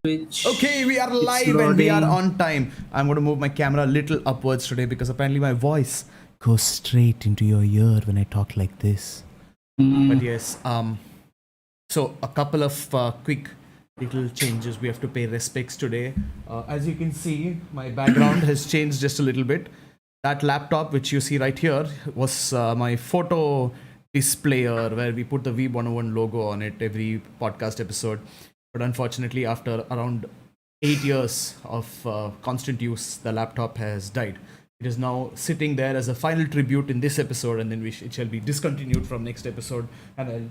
Which Okay, we are it's live and we are loading. on time. I'm going to move my camera a little upwards today because apparently my voice goes straight into your ear when I talk like this. But yes, so a couple of quick little changes we have to pay respects today. As you can see, my background has changed just a little bit. That laptop which you see right here was my photo displayer where we put the Weeb101 logo on it every podcast episode. But unfortunately, after around 8 years of constant use, the laptop has died. It is now sitting there as a final tribute in this episode, and then it shall be discontinued from next episode, and I'll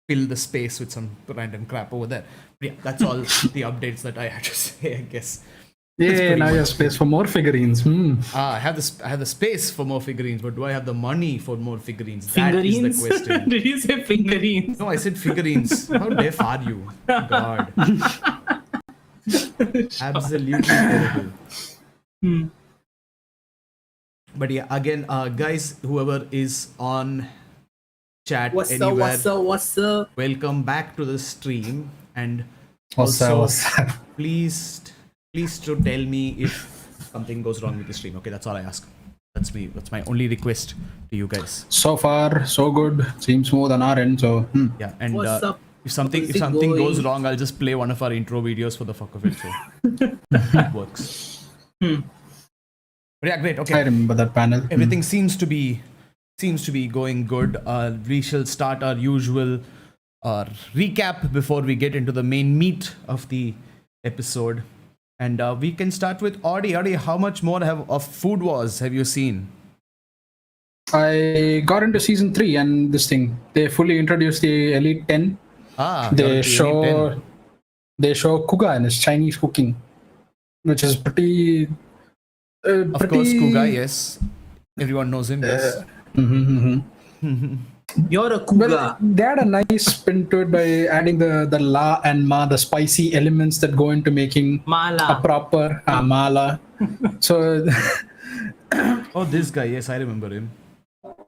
fill the space with some random crap over there. But yeah, that's all the updates that I had to say, I guess. Yeah, now you have space for more figurines. I have the space for more figurines, but do I have the money for more figurines? That is Figurines? the question. Did you say figurines? No, I said figurines. How deaf are you? God. Absolutely terrible. But yeah, again, guys, whoever is on chat anywhere, What's up? welcome back to the stream. And What's also, up? please to tell me if something goes wrong with the stream. Okay, that's all I ask. That's my only request to you guys. So far, so good. Seems smooth on our end. So Yeah, and What's up? if something How's it goes going? wrong, I'll just play one of our intro videos for the fuck of it. So it works. But yeah, great. I Okay, remember that panel. everything seems to be going good. We shall start our usual recap before we get into the main meat of the episode. And we can start with Audi. Audi, how much more of Food Wars have you seen? I got into season 3 and this thing. They fully introduced the Elite 10. You're They at the Elite show 10. Kuga and his Chinese cooking, which is pretty. Of course, Kuga, yes. Everyone knows him, yes. You're a Well, cougar. they had a nice spin to it by adding the la and ma, the spicy elements that go into making a Mala. proper mala. So Oh, this guy, yes, I remember him.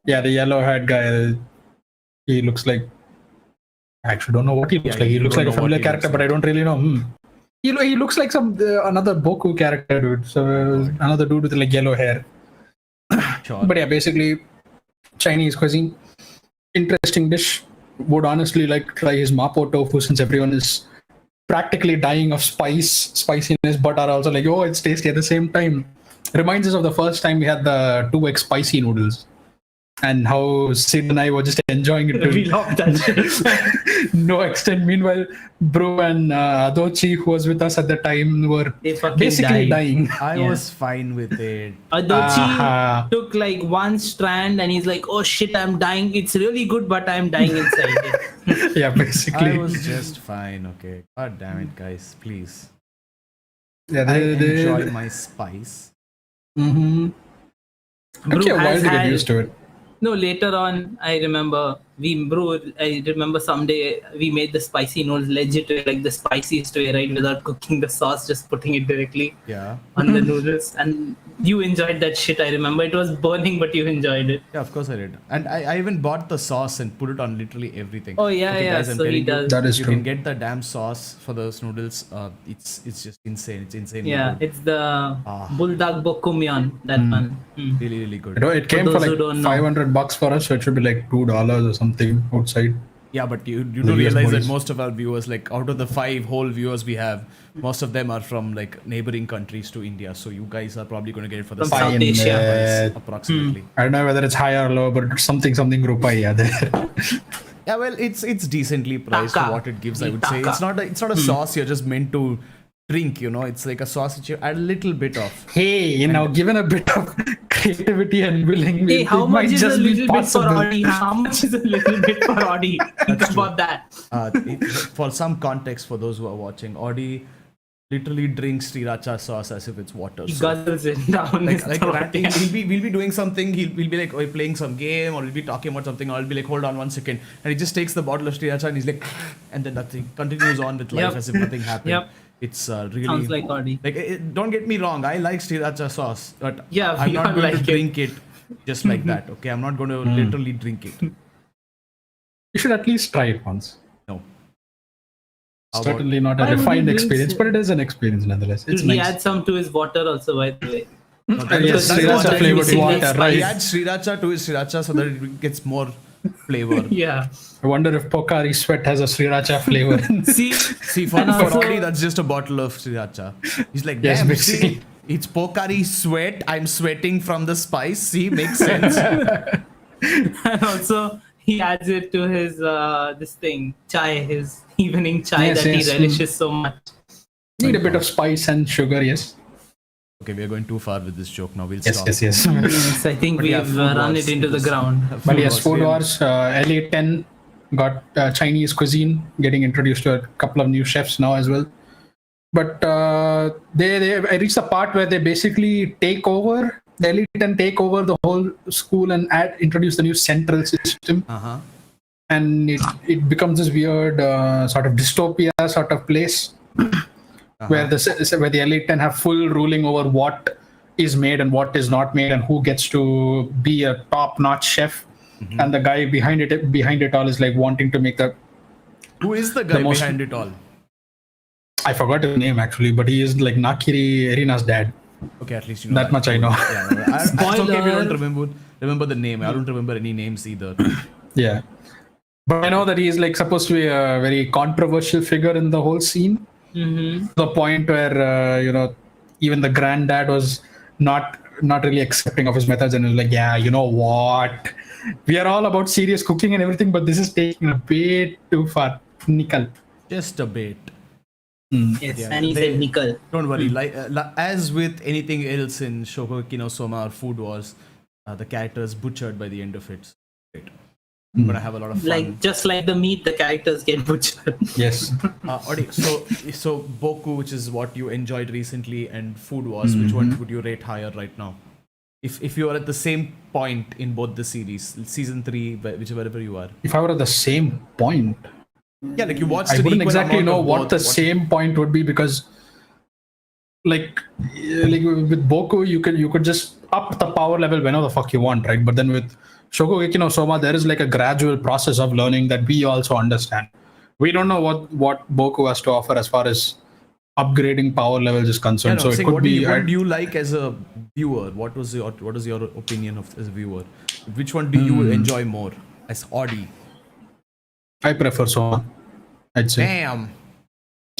yeah, the yellow-haired guy. He looks like. I actually don't know what he looks Yeah, like. He you looks don't like a know what familiar he character, looks but I don't really know. He looks like some another Boku character, dude. So another dude with like yellow hair. Sure. But yeah, basically Chinese cuisine. Interesting dish. Would honestly like to try his mapo tofu since everyone is practically dying of spiciness, but are also like, oh, it's tasty at the same time. Reminds us of the first time we had the 2x spicy noodles. And how Sid and I were just enjoying it We to love that shit. no extent. Meanwhile, Bro and Adochi, who was with us at the time, were They fucking basically died. dying. I Yeah. was fine with it. Adochi took like one strand and he's like, oh shit, I'm dying. It's really good, but I'm dying inside it. Yeah, I basically. was just fine, okay. God damn it, guys, please. Yeah, I they enjoy my spice. Mm-hmm. Bro Okay, a while has to get had- used to it. No, later on, I remember I remember someday we made the spicy noodles legit like the spiciest way, right? Without cooking the sauce, just putting it directly Yeah. on the noodles. And you enjoyed that shit. I remember it was burning, but you enjoyed it. Yeah, of course I did. And I even bought the sauce and put it on literally everything. Oh, yeah, Okay, yeah, guys, I'm so he telling you, does. That is you true. can get the damn sauce for those noodles. It's just insane. It's insane. Yeah, Good. it's the Bulldog Bokumyan, that one. Really, really good. You know, it came For for those who like don't know. $500 for us, so it should be like $2 or something outside. Yeah, but you do The US realize that boys. most of our viewers, like out of the 5 whole viewers we have, most of them are from like neighboring countries to India. So you guys are probably going to get it for the From same South Asia. price, approximately. I don't know whether it's higher or lower, but something rupai there. Yeah, well, it's decently priced Taka. for what it gives. I would say Taka. it's not a sauce you're just meant to drink. You know, it's like a sauce that you add a little bit of. Hey, given a bit of creativity and willing, Hey, how it much might is a just be little bit for possible. Audi? How much is a little bit for Audi? Think about that. For some context, for those who are watching, Audi literally drinks sriracha sauce as if it's water. He So, guzzles it down. like, his like throat. ranting, we'll be doing something. We'll be like playing some game, or we'll be talking about something. Or I'll be like, hold on 1 second, and he just takes the bottle of sriracha and he's like, and then nothing continues on with life Yep. as if nothing happened. Yep. It's really Sounds like Audi. Like, don't get me wrong, I like sriracha sauce, but Yeah, I'm we not all going like to it. drink it just like that. Okay, I'm not going to literally drink it. You should at least try it once. No. Certainly not a Why would refined he drink experience, but it is an experience nonetheless. It's He nice. adds some to his water also, by the way. Yes, Because sriracha water flavored missing water, that right? He adds sriracha to his sriracha so that it gets more flavor. Yeah. I wonder if Pocari Sweat has a sriracha flavor. See, for And also- Audi, that's just a bottle of sriracha. He's like, Yes, damn, basically. see, it's Pocari Sweat. I'm sweating from the spice. See, makes sense. And also, he adds it to his this thing, chai, his evening chai Yes, that yes. he relishes so much. Need a bit of spice and sugar, yes. Okay, we are going too far with this joke now. We'll Yes, stop. yes, yes. Yes, I think But yeah, we've food run wars. it into the ground. But yes, Food really- Wars, LA10 got Chinese cuisine, getting introduced to a couple of new chefs now as well. But I reached the part where they basically take over, the LA10 take over the whole school and introduce the new central system. Uh-huh. And it becomes this weird sort of dystopia sort of place where the LA10 have full ruling over what is made and what is not made and who gets to be a top-notch chef. And the guy behind it all is like wanting to make the Who is the guy most- behind it all? I forgot his name actually, but he is like Nakiri Erina's dad. Okay, at least you know That much I know. Yeah, it's okay if you don't Spoiler. remember the name. I don't remember any names either. Yeah. But I know that he is like supposed to be a very controversial figure in the whole scene. Mm-hmm. To the point where even the granddad was not really accepting of his methods and was like, yeah, you know what, we are all about serious cooking and everything, but this is taking a bit too far. Nickel. Just a bit. Yes, Yeah, and he they- said nickel. Don't worry. As with anything else in Shokugeki no Soma or Food Wars, the character is butchered by the end of it. Great. But I have a lot of fun. Like just like the meat, the characters get butchered. Yes. Odi, so Boku, which is what you enjoyed recently, and Food Wars, which one would you rate higher right now? If you are at the same point in both the series, season 3, whichever you are. If I were at the same point, Yeah, like you watched I an wouldn't equal exactly amount know of what both. the same point would be because like with Boku you could just up the power level whenever the fuck you want, right? But then with Shokugeki no Soma there is like a gradual process of learning that we also understand. We don't know what Boku has to offer as far as upgrading power levels is Yeah, concerned. no, So it saying, could what be did you like as a viewer? What is your opinion of as a viewer? Which one do you enjoy more as Audi? I prefer Soma, I'd say. Damn.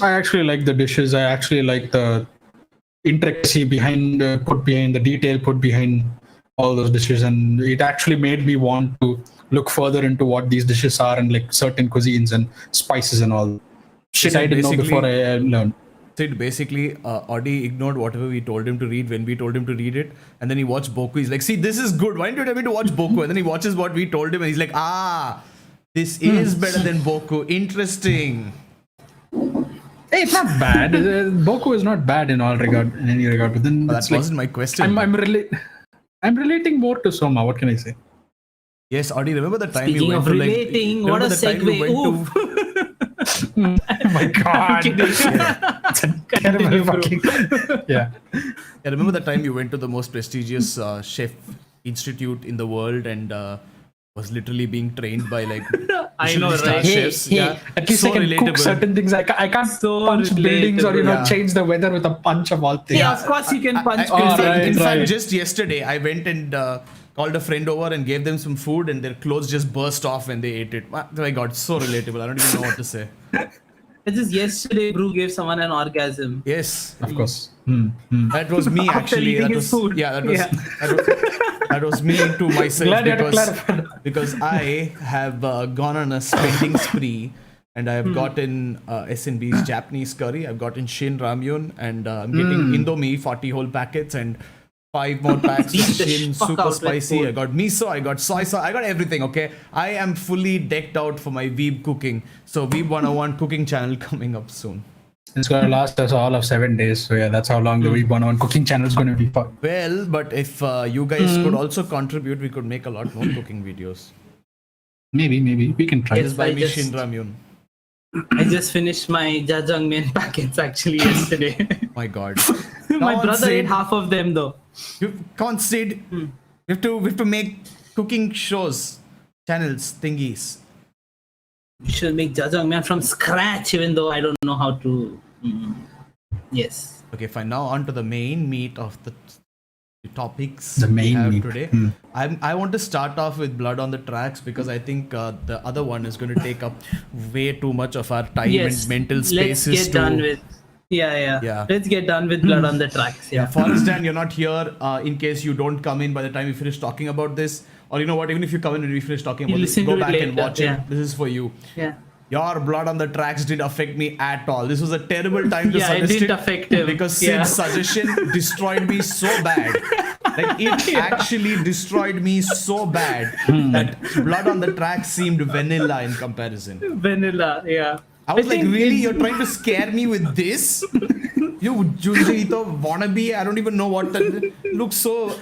I actually like the dishes. I actually like the intricacy behind the detail put behind all those dishes, and it actually made me want to look further into what these dishes are and like certain cuisines and spices and all. Shit, So I didn't know before I learned. So basically, Audi ignored whatever we told him to read when we told him to read it, and then he watched Boku. He's like, "See, this is good. Why didn't you tell me to watch Boku?" And then he watches what we told him, and he's like, "Ah, this is better than Boku. Interesting." Hey, it's not bad. Boku is not bad in any regard. But then That it's like, wasn't my question. I'm relating more to Soma. What can I say? Yes, Audi. Remember the time Speaking you went of to like? relating, what remember a the time you segue. went Oh my god. It's a terrible fucking. Yeah. I remember the time you went to the most prestigious chef institute in the world and was literally being trained by like I know, Michelin star right? chefs. Yeah, At least so I can cook relatable. certain things. I can't So punch buildings or relatable. Yeah. change the weather with a punch of all things. Yeah, of course you can punch. In fact, right. just yesterday I went and called a friend over and gave them some food and their clothes just burst off when they ate it. Oh my god, so relatable. I don't even know what to say. It's just yesterday, Brew gave someone an orgasm. Yes, Of course. that was me After actually. eating That his was, food. Yeah, that was me to myself Glad you had to clarify. because I have gone on a spending spree and I have gotten S&B's Japanese curry. I've gotten Shin Ramyun and I'm getting Indomie 40 whole packets and 5 more packs Beat of the Shin fuck super out with spicy. food. I got miso, I got soy sauce, I got everything, okay? I am fully decked out for my Weeb cooking. So Weeb101 cooking channel coming up soon. It's going to last us all of 7 days. So yeah, that's how long the Weeb101 cooking channel is going to be for. Well, but if you guys could also contribute, we could make a lot more cooking videos. Maybe we can try. Yes. Just buy I me just- Shin Ramyun. I just finished my jajangmyeon packets actually yesterday. My god. My Come on, brother Sid. ate half of them though. Come on, Sid. We have to make cooking shows, channels, thingies. We should make Jajangmyeon from scratch, even though I don't know how to. Yes. Okay, fine. Now on to the main meat of the topics The main we have meat. today. I want to start off with Blood on the Tracks because I think the other one is going to take up way too much of our time Yes. and mental Let's spaces. get done with. Yeah. Let's get done with Blood on the Tracks. Yeah, Forrest Dan, you're not here in case you don't come in by the time we finish talking about this. Or you know what, even if you come in and we finish talking about this, listen go to it back and later, watch it. This is for you. Yeah. Your Blood on the Tracks didn't affect me at all. This was a terrible time to Yeah, it suggest didn't affect him. because Yeah. Sid's suggestion destroyed me so bad. Like it actually destroyed me so bad that Blood on the Tracks seemed vanilla in comparison. Vanilla, yeah. I was like, think really? it's- You're trying to scare me with this? You Junji Ito wannabe? I don't even know what that looks so.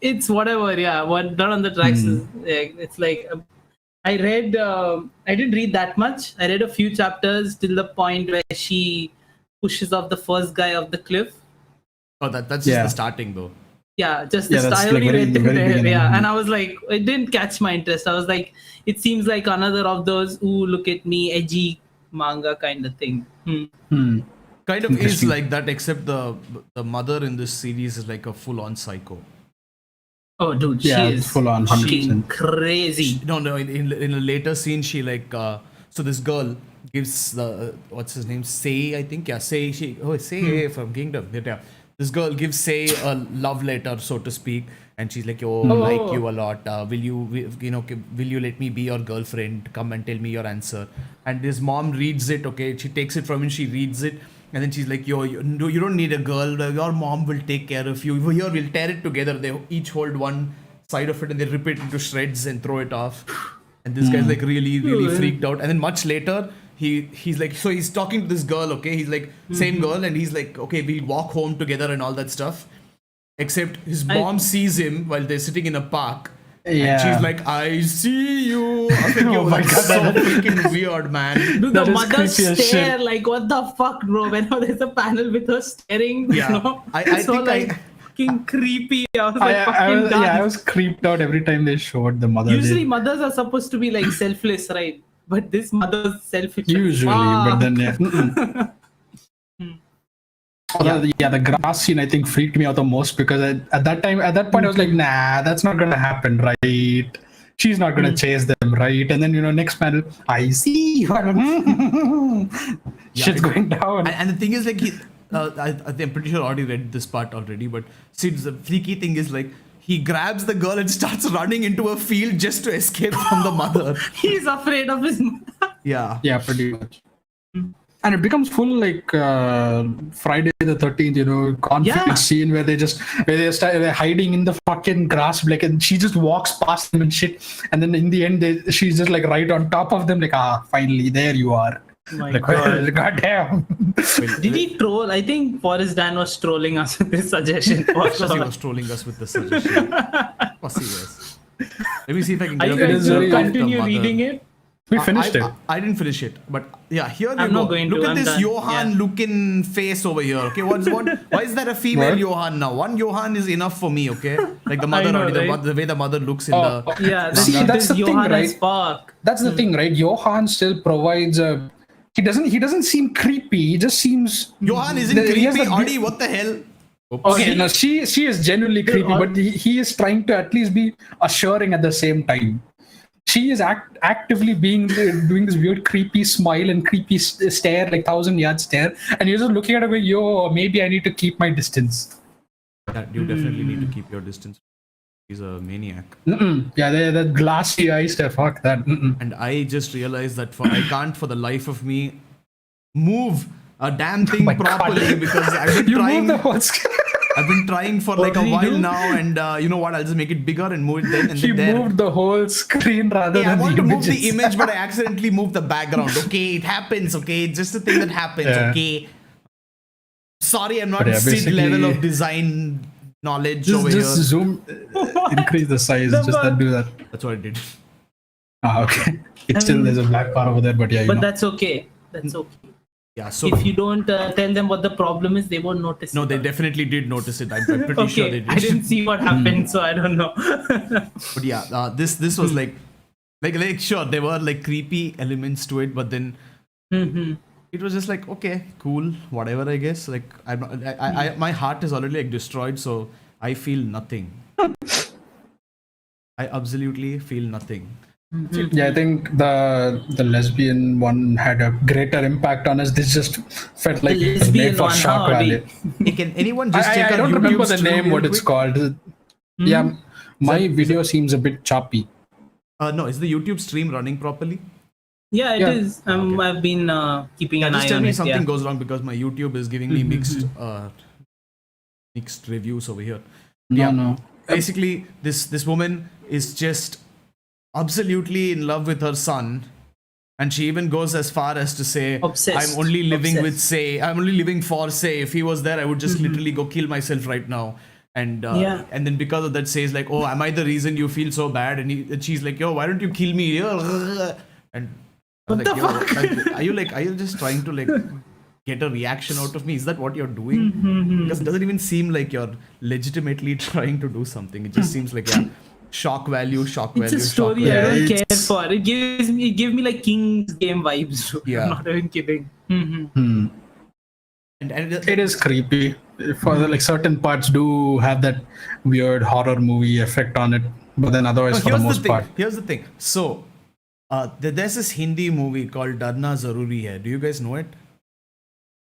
It's whatever, yeah. What Blood on the Tracks is, it's like. I read. I didn't read that much. I read a few chapters till the point where she pushes off the first guy off the cliff. Oh, that's just the starting though. Yeah, just Yeah, the that's I like only very- read till very there, beginning. yeah, and I was like, it didn't catch my interest. I was like, it seems like another of those "ooh, look at me" edgy manga kind of thing. Kind of is Interesting. like that, except the mother in this series is like a full-on psycho. Oh, dude, Yeah, she is full on, fucking 100%. crazy. No, in a later scene, she like so this girl gives the what's his name, Sei, I think. Yeah, Sei. Sei from Kingdom. Yeah, this girl gives Sei a love letter, so to speak, and she's like, "Oh, I like you a lot. Will you let me be your girlfriend? Come and tell me your answer." And his mom reads it. Okay, she takes it from him. She reads it. And then she's like, you don't need a girl. Your mom will take care of you. Here, we'll tear it together. They each hold one side of it and they rip it into shreds and throw it off. And this guy's like really freaked out. And then much later, he's like, so he's talking to this girl, okay? He's like, same girl. And he's like, okay, we'll walk home together and all that stuff. Except his mom sees him while they're sitting in a park. Yeah. And she's like, I see you. I was like, yo, Oh my that's God, so freaking weird, man. Dude, That the is mother creepy as stare shit. like, what the fuck, bro? Whenever there's a panel with her staring, Yeah. you know, I it's so think like fucking creepy. I was like, fucking I done. was creeped out every time they showed the mother. Usually, mothers are supposed to be like selfless, right? But this mother's selfish. as Usually, but fuck. then yeah. The grass scene I think freaked me out the most because at that point I was like, nah, that's not gonna happen, right? She's not gonna chase them, right? And then next panel, I see you. Shit's going down. And the thing is, like, I'm pretty sure I already read this part already, but see, the freaky thing is, like, he grabs the girl and starts running into a field just to escape from the mother. He's afraid of his mother. Yeah. Yeah, pretty much. And it becomes full like Friday the 13th, conflict Yeah. scene where they're hiding in the fucking grass, like, and she just walks past them and shit. And then in the end, she's just like right on top of them, like, finally, there you are. My Like, God. goddamn. Did he troll? I think Forrest Dan was trolling us with this suggestion for Because he sure. was trolling us with the suggestion. Of course he was. Let me see if I can Are get you a guys picture going of to the continue mother. reading it? We finished it. I didn't finish it, but yeah, here you I'm go. not going Look to, at I'm this done. Johan Yeah. looking face over here. Okay, why is that a female What? Johan now? One Johan is enough for me. Okay, like the I mother, know, already, right? the way the mother looks in Oh, the. Yeah, See, this that's the thing, Johannes right? Park. That's the thing, right? Johan still provides a. He doesn't seem creepy. He just seems. Johan isn't He has creepy. the- Adi, what the hell? Okay, no, she is genuinely creepy, but he is trying to at least be assuring at the same time. She is actively doing this weird creepy smile and creepy stare, like 1,000-yard stare, and you're just looking at her going, yo, maybe I need to keep my distance. You definitely need to keep your distance. He's a maniac. Yeah, that glassy eyes, fuck that. And I just realized that I can't for the life of me move a damn thing my God. properly because I've been You trying. move the whole screen. I've been trying for like a What did you while do? now, and you know what? I'll just make it bigger and move it then and He then there. moved the whole screen rather Hey, I than want the to move images. the image, but I accidentally moved the background. Okay, it happens. Okay, it's just a thing that happens. Yeah. Okay. Sorry, I'm not But yeah, Sid basically- level of design knowledge over just here. zoom, increase the size, The just that, do that. That's what I did. Okay. It's still, there's a black bar over there, but yeah, But that's okay. That's okay. Yeah. So If you don't tell them what the problem is, they won't notice. no, it. they definitely did notice it. I'm pretty sure they Okay, did. I didn't see what happened, so I don't know. But yeah, this was like Like sure, there were like creepy elements to it, but then it was just like, okay, cool, whatever, I guess. Like I'm not, my heart is already like destroyed, so I feel nothing. I absolutely feel nothing. Yeah, I think the lesbian one had a greater impact on us. This just felt like it was made Lesbian for one, shock value. Hey, can anyone just check I our don't YouTube remember the stream name, real what it's quick? called. Yeah, my video seems a bit choppy. No, is the YouTube stream running properly? Yeah, it Yeah. is. Okay. I've been keeping an Just eye tell on me it. something Yeah. goes wrong because my YouTube is giving me mixed reviews over here. No. Basically, this woman is just absolutely in love with her son, and she even goes as far as to say, Obsessed. I'm only living with Obsessed. Say. I'm only living for Say. If he was there, I would just literally go kill myself right now. And Yeah. and then because of that, Say's like, oh, am I the reason you feel so bad? And she's like, yo, why don't you kill me? And I was What the yo, fuck? are you just trying to like get a reaction out of me? Is that what you're doing? Because it doesn't even seem like you're legitimately trying to do something. It just seems like, yeah, shock value, It's a story I don't care for. It gives me like King's Game vibes. Bro. Yeah. I'm not even kidding. And It is creepy. For like certain parts do have that weird horror movie effect on it, but then otherwise for the most part. Here's the thing. So, there's this Hindi movie called Darna Zaruri Hai. Do you guys know it?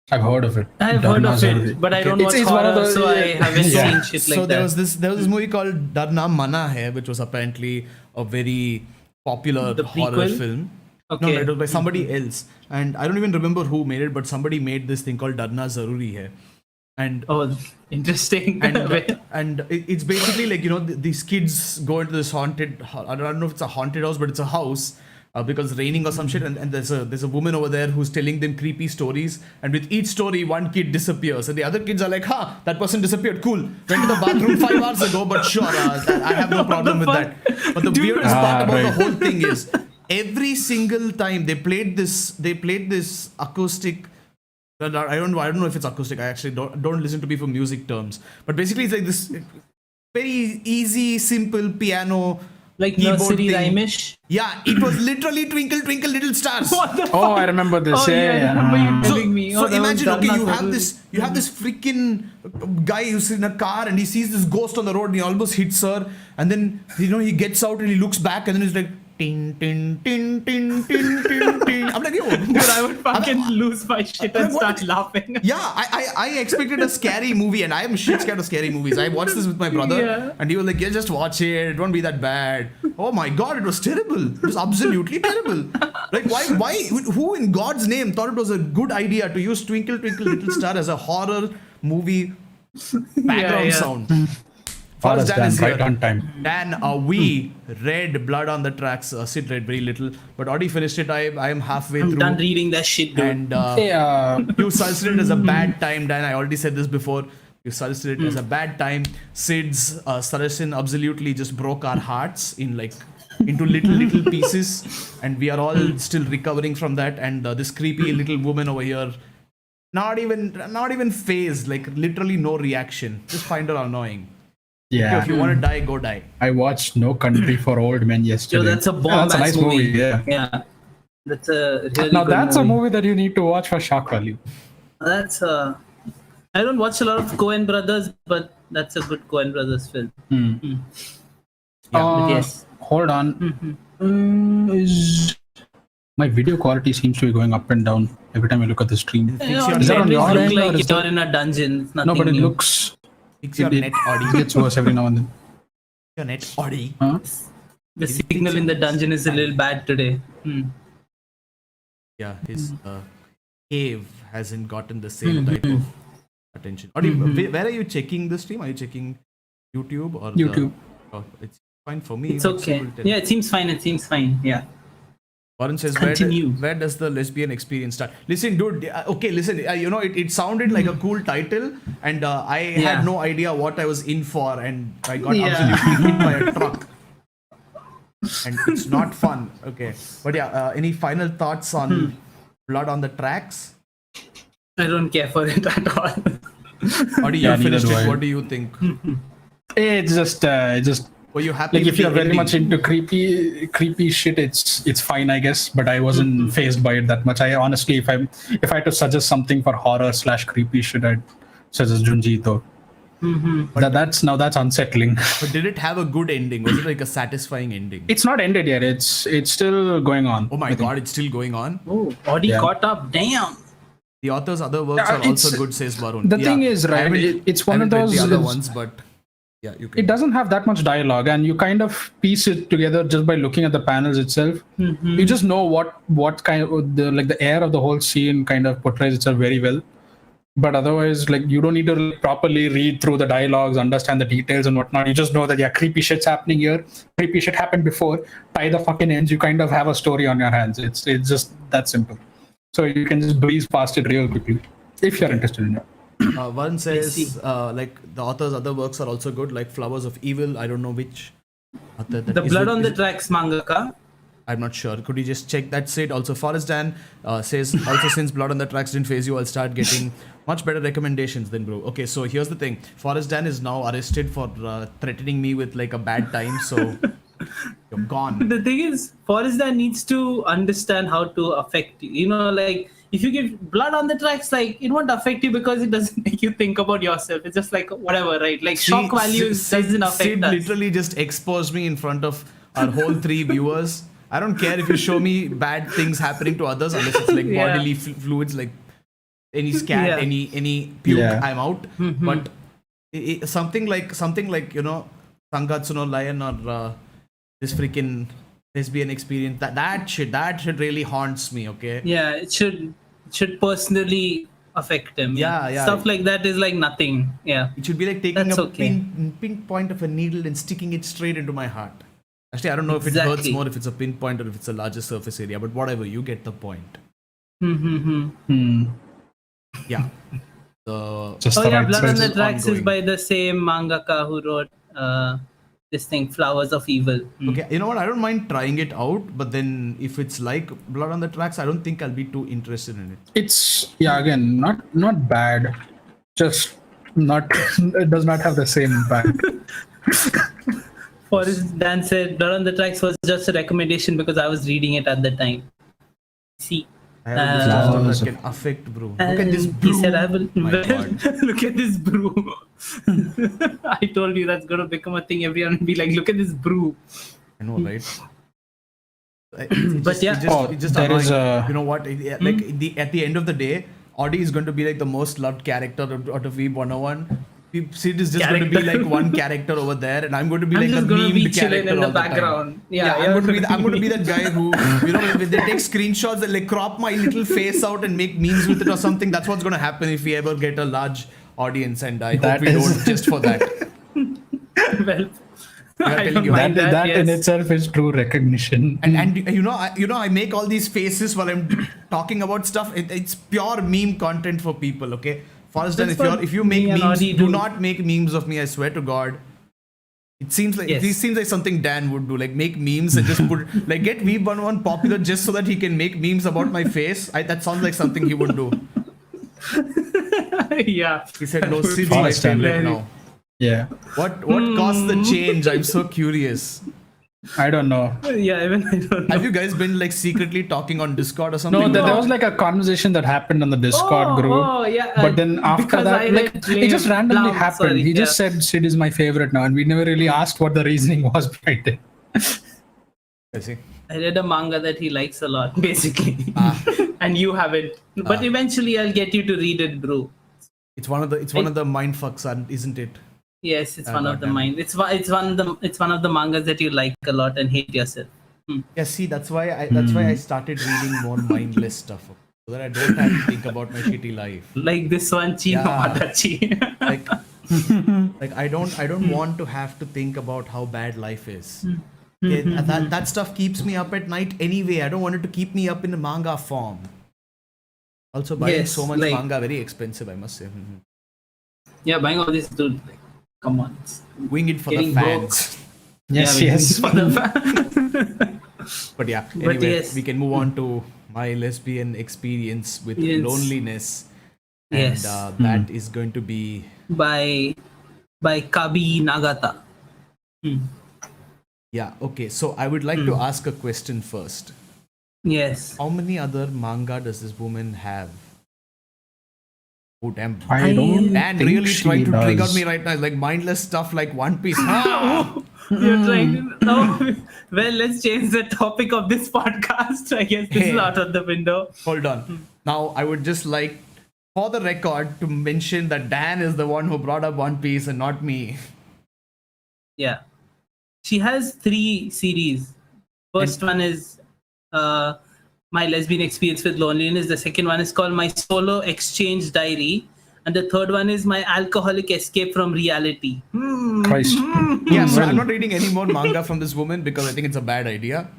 I've heard of it. I've heard of it, but I don't watch It's one horror, of those- so I haven't Yeah. seen shit like So there that. was this movie called Darna Mana Hai, which was apparently a very popular The horror prequel? film. Okay. No, it was by somebody else, and I don't even remember who made it, but somebody made this thing called Darna Zaruri Hai, and Oh, interesting. and it's basically like, you know, these kids go into this haunted, I don't know if it's a haunted house, but it's a house because it's raining or some shit, and there's a woman over there who's telling them creepy stories, and with each story one kid disappears and the other kids are like, that person disappeared, cool, went to the bathroom 5 hours ago, but sure, I have no problem with that. But the weirdest part about the whole thing is every single time they played this acoustic, I don't know if it's acoustic. I actually don't listen to people for music terms. But basically, it's like this very easy, simple piano, like keyboard nursery thing. rhyme-ish. Yeah, it was literally Twinkle Twinkle Little Stars. What the fuck? Oh, I remember this. Oh, yeah, I remember you telling me. So Oh, that was imagine, okay, Darna you have Zaruri. this freaking guy who's in a car and he sees this ghost on the road and he almost hits her, and then, you know, he gets out and he looks back and then he's like, tin tin tin tin tin tin tin. I'm like, yo, Dude, I would fucking lose my shit and what? start laughing. Yeah, I expected a scary movie, and I am shit scared of scary movies. I watched this with my brother, Yeah. and he was like, yeah, just watch it. It won't be that bad. Oh my god, it was terrible. It was absolutely terrible. Like, why, who in God's name thought it was a good idea to use Twinkle Twinkle Little Star as a horror movie background yeah. sound? Forrest Dan Dan, is right here. on time. Dan, we read Blood on the Tracks. Sid read very little, but already finished it. I am halfway I'm through. done reading that shit, dude. And Yeah. you suggested it as a bad time, Dan. I already said this before. You suggested it as a bad time. Sid's suggestion absolutely just broke our hearts into little pieces, and we are all still recovering from that. And this creepy little woman over here, not even phased, like literally no reaction. Just find her annoying. Yeah. If you want to die, go die. I watched No Country for Old Men yesterday. Yo, that's a bomb That's a nice movie. Yeah. Yeah. That's a really Now good that's a movie that you need to watch for shock value. That's I don't watch a lot of Coen brothers, but that's a good Coen brothers film. But yes. Hold on. My video quality seems to be going up and down every time I look at the stream. Is that on your look end, or like is you're in a dungeon. It's nothing No, but it new. looks. Fix your It net audio. gets worse every now and then. Your net audio. Huh? The signal in the dungeon is a little bad today. Yeah, his cave hasn't gotten the same type of attention. Where are you checking the stream? Are you checking YouTube or YouTube? It's fine for me. It's but okay. still tell- Yeah, it seems fine. Yeah. Warren says, Continue. where does the lesbian experience start? Listen, dude. Okay, listen. You know, it sounded like a cool title, and I had no idea what I was in for, and I got absolutely hit by a truck. And it's not fun. Okay, but yeah. Any final thoughts on Blood on the Tracks? I don't care for it at all. Or do you Yeah, neither finished do it? I. What do you think? It just Were you happy? Like with if you're the very ending? much into creepy shit, it's fine, I guess. But I wasn't phased by it that much. I honestly, if I had to suggest something for horror / creepy shit, I'd suggest Junji though. That's unsettling. But did it have a good ending? Was it like a satisfying ending? It's not ended yet. It's still going on. Oh my god, it's still going on. Oh, Audi caught up. Damn. The author's other works are also good, says Varun. The thing is, right? It's one of those. The other ones, but yeah, you can. It doesn't have that much dialogue, and you kind of piece it together just by looking at the panels itself. You just know what kind of the air of the whole scene kind of portrays itself very well. But otherwise, like, you don't need to properly read through the dialogues, understand the details and whatnot. You just know that, yeah, creepy shit's happening here. Creepy shit happened before. Tie the fucking ends. You kind of have a story on your hands. It's just that simple. So you can just breeze past it real quickly if you're interested in it. One says, like, the author's other works are also good, like Flowers of Evil. I don't know which author that The is. Blood on the Tracks mangaka. I'm not sure. Could you just check that? Sid? Also, Forrest Dan says, also since Blood on the Tracks didn't phase you, I'll start getting much better recommendations than bro. Okay, so here's the thing. Forrest Dan is now arrested for threatening me with like a bad time, so you're gone. The thing is, Forrest Dan needs to understand how to affect you. You know, like, if you give Blood on the Tracks, like, it won't affect you because it doesn't make you think about yourself. It's just like whatever, right? Like, shock values doesn't affect Sid us. literally just exposed me in front of our whole 3 viewers. I don't care if you show me bad things happening to others, unless it's like bodily fluids, like any scat, any puke, I'm out. But something like Sangatsu no Lion or this freaking lesbian experience, that shit really haunts me. Okay. Yeah, it should personally affect him. Yeah. Stuff like that is like nothing. Yeah. It should be like taking That's a okay. pinpoint of a needle and sticking it straight into my heart. Actually, I don't know if it hurts more if it's a pinpoint or if it's a larger surface area, but whatever, you get the point. Yeah. Blood on the Tracks is by the same mangaka who wrote this thing, Flowers of Evil. Okay, you know what? I don't mind trying it out, but then if it's like Blood on the Tracks, I don't think I'll be too interested in it. It's again not bad, just not. It does not have the same impact. Forrest Dan said Blood on the Tracks was just a recommendation because I was reading it at the time. See. I have a that can affect bro. Look at this brew. He said, I will. My God. Look at this brew. I told you that's going to become a thing. Everyone will be like, look at this brew. I know, right? But It just there annoying. is a... You know what? Like at the end of the day, Audi is going to be like the most loved character out of Weeb101. Sid is just going to be like one character over there, and I'm going to be like the memed character in the all background. The time. I'm going to be that guy who, when they take screenshots and like crop my little face out and make memes with it or something. That's what's going to happen if we ever get a large audience, and I hope we don't just for that. Well, that in itself is true recognition. And I make all these faces while I'm talking about stuff. It's pure meme content for people. Okay. Forrest Dan, if you make memes, do not make memes of me. I swear to God. It seems like something Dan would do, like make memes and just put like get Weeb101 popular just so that he can make memes about my face. That sounds like something he would do. Yeah. He said no, Sid's my favorite now. Yeah. What caused the change? I'm so curious. I don't know. Yeah, even I don't know. Have you guys been like secretly talking on Discord or something? No, there was like a conversation that happened on the Discord group. Oh, yeah. But then after that, like, it just randomly happened. He just said Sid is my favorite now, and we never really asked what the reasoning was behind it. I see. I read a manga that he likes a lot, basically. And you haven't. But eventually I'll get you to read it, bro. It's one of the mindfucks, isn't it? Yes, it's one of the mind. It's one of the mangas that you like a lot and hate yourself. Yeah, see, that's why I started reading more mindless stuff, so that I don't have to think about my shitty life. Like this one, Chino Adachi. like I don't want to have to think about how bad life is. That stuff keeps me up at night anyway. I don't want it to keep me up in a manga form. Also, buying so much manga very expensive, I must say. Yeah, buying all this, dude. Like, come on. Wing it for the fans. Yes. For the fans. But yeah, anyway, we can move on to my lesbian experience with loneliness. And that is going to be by Kabi Nagata. Yeah, okay. So I would like to ask a question first. Yes. How many other manga does this woman have? Oh, damn. I don't Dan think really she tried to trigger does. me right now. Like mindless stuff like One Piece. Ah! You're trying to. Oh, well, let's change the topic of this podcast. I guess this is Hey. out of the window. Hold on. Now, I would just like, for the record, to mention that Dan is the one who brought up One Piece and not me. Yeah. She has 3 series. First one is My Lesbian Experience with Loneliness. The second one is called My Solo Exchange Diary. And the third one is My Alcoholic Escape from Reality. Christ. Yeah, so I'm not reading any more manga from this woman because I think it's a bad idea.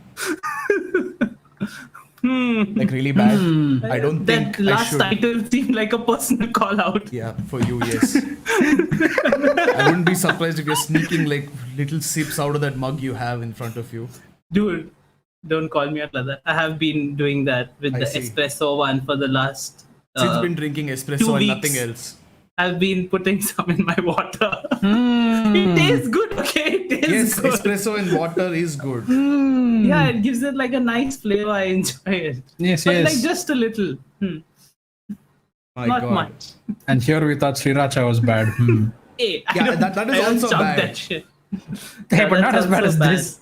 Like really bad. I don't think That last I should. title seemed like a personal call out. Yeah, for you, yes. I wouldn't be surprised if you're sneaking like little sips out of that mug you have in front of you. Dude, don't call me out like that. I have been doing that with I the see. espresso one for the last. Since been drinking 2 espresso and weeks. nothing else. I've been putting some in my water. It tastes good, okay? It tastes Yes, good. espresso and water is good. Yeah, it gives it like a nice flavor. I enjoy it. Yes, But yes. like just a little. My Not God. much. And here we thought Sriracha was bad. Hey, Yeah, that is I don't also chug bad. that shit. Hey, but not that's as bad also as this.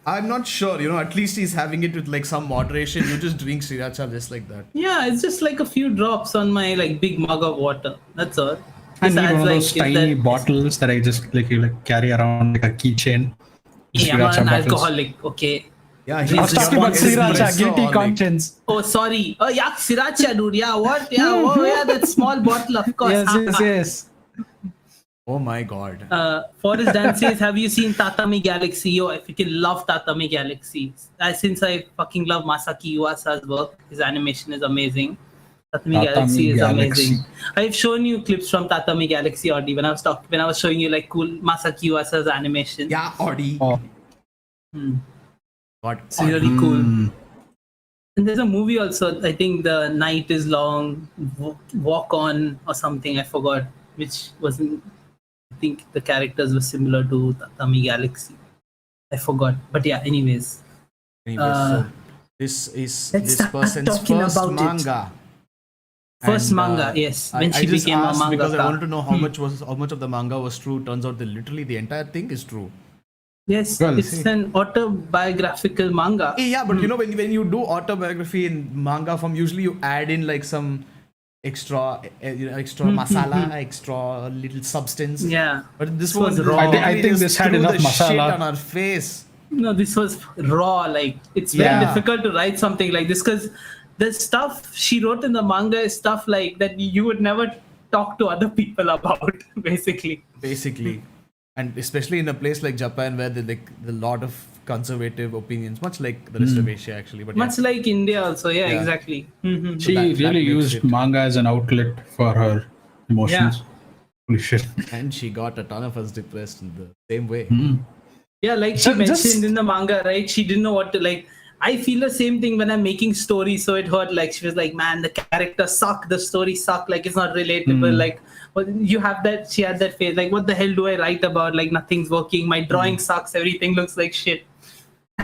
I'm not sure, at least he's having it with like some moderation. You just drink sriracha just like that. Yeah, it's just like a few drops on my like big mug of water. That's all. I need Besides, one of like, those if tiny that- bottles that I just like carry around like a keychain. Hey, I'm not Sriracha an bottles. alcoholic, okay? Yeah, I he's was talking about just Sriracha, espresso guilty holic. conscience. Oh, sorry. Oh, yeah, sriracha, dude. Yeah, what? Yeah, oh, yeah, that small bottle, of course. Yes. Oh my God. Forrest Dan says, have you seen Tatami Galaxy? Yo, I freaking love Tatami Galaxy. Since I fucking love Masaki Uesa's work, his animation is amazing. Tatami Galaxy is amazing. I've shown you clips from Tatami Galaxy, Audi, when I was showing you like cool Masaki Uesa's animation. Yeah, Audi. Oh. God. It's really cool. And there's a movie also, I think The Night is Long, Walk On or something, I forgot, which wasn't, I think the characters were similar to Tatami Galaxy. I forgot. But yeah, anyways. So this is let's this start person's talking first about it. manga. First And, manga, yes. When I she just became a asked because I mangaka. wanted to know how much of the manga was true. Turns out that literally the entire thing is true. Yes, Well, it's an autobiographical manga. Yeah, but when you do autobiography in manga form, usually you add in like some extra masala, extra little substance. Yeah. But this This was one, raw. I think this had enough the shit masala. on our face. No, this was raw. Like, it's very Yeah. difficult to write something like this because the stuff she wrote in the manga is stuff like that you would never talk to other people about, basically. And especially in a place like Japan where there's like a lot of conservative opinions, much like the rest of Asia actually. But Much like India also. Yeah, Yeah. exactly. She that really makes used it- manga as an outlet for her emotions. Holy shit. and she got a ton of us depressed in the same way. Yeah, like she Just- mentioned in the manga, right? She didn't know what to like. I feel the same thing when I'm making stories. So it hurt. Like she was like, "Man, the characters suck. The story suck. Like it's not relatable. Like, well, you have that. She had that phase. Like, what the hell do I write about? Like nothing's working. My drawing sucks. Everything looks like shit."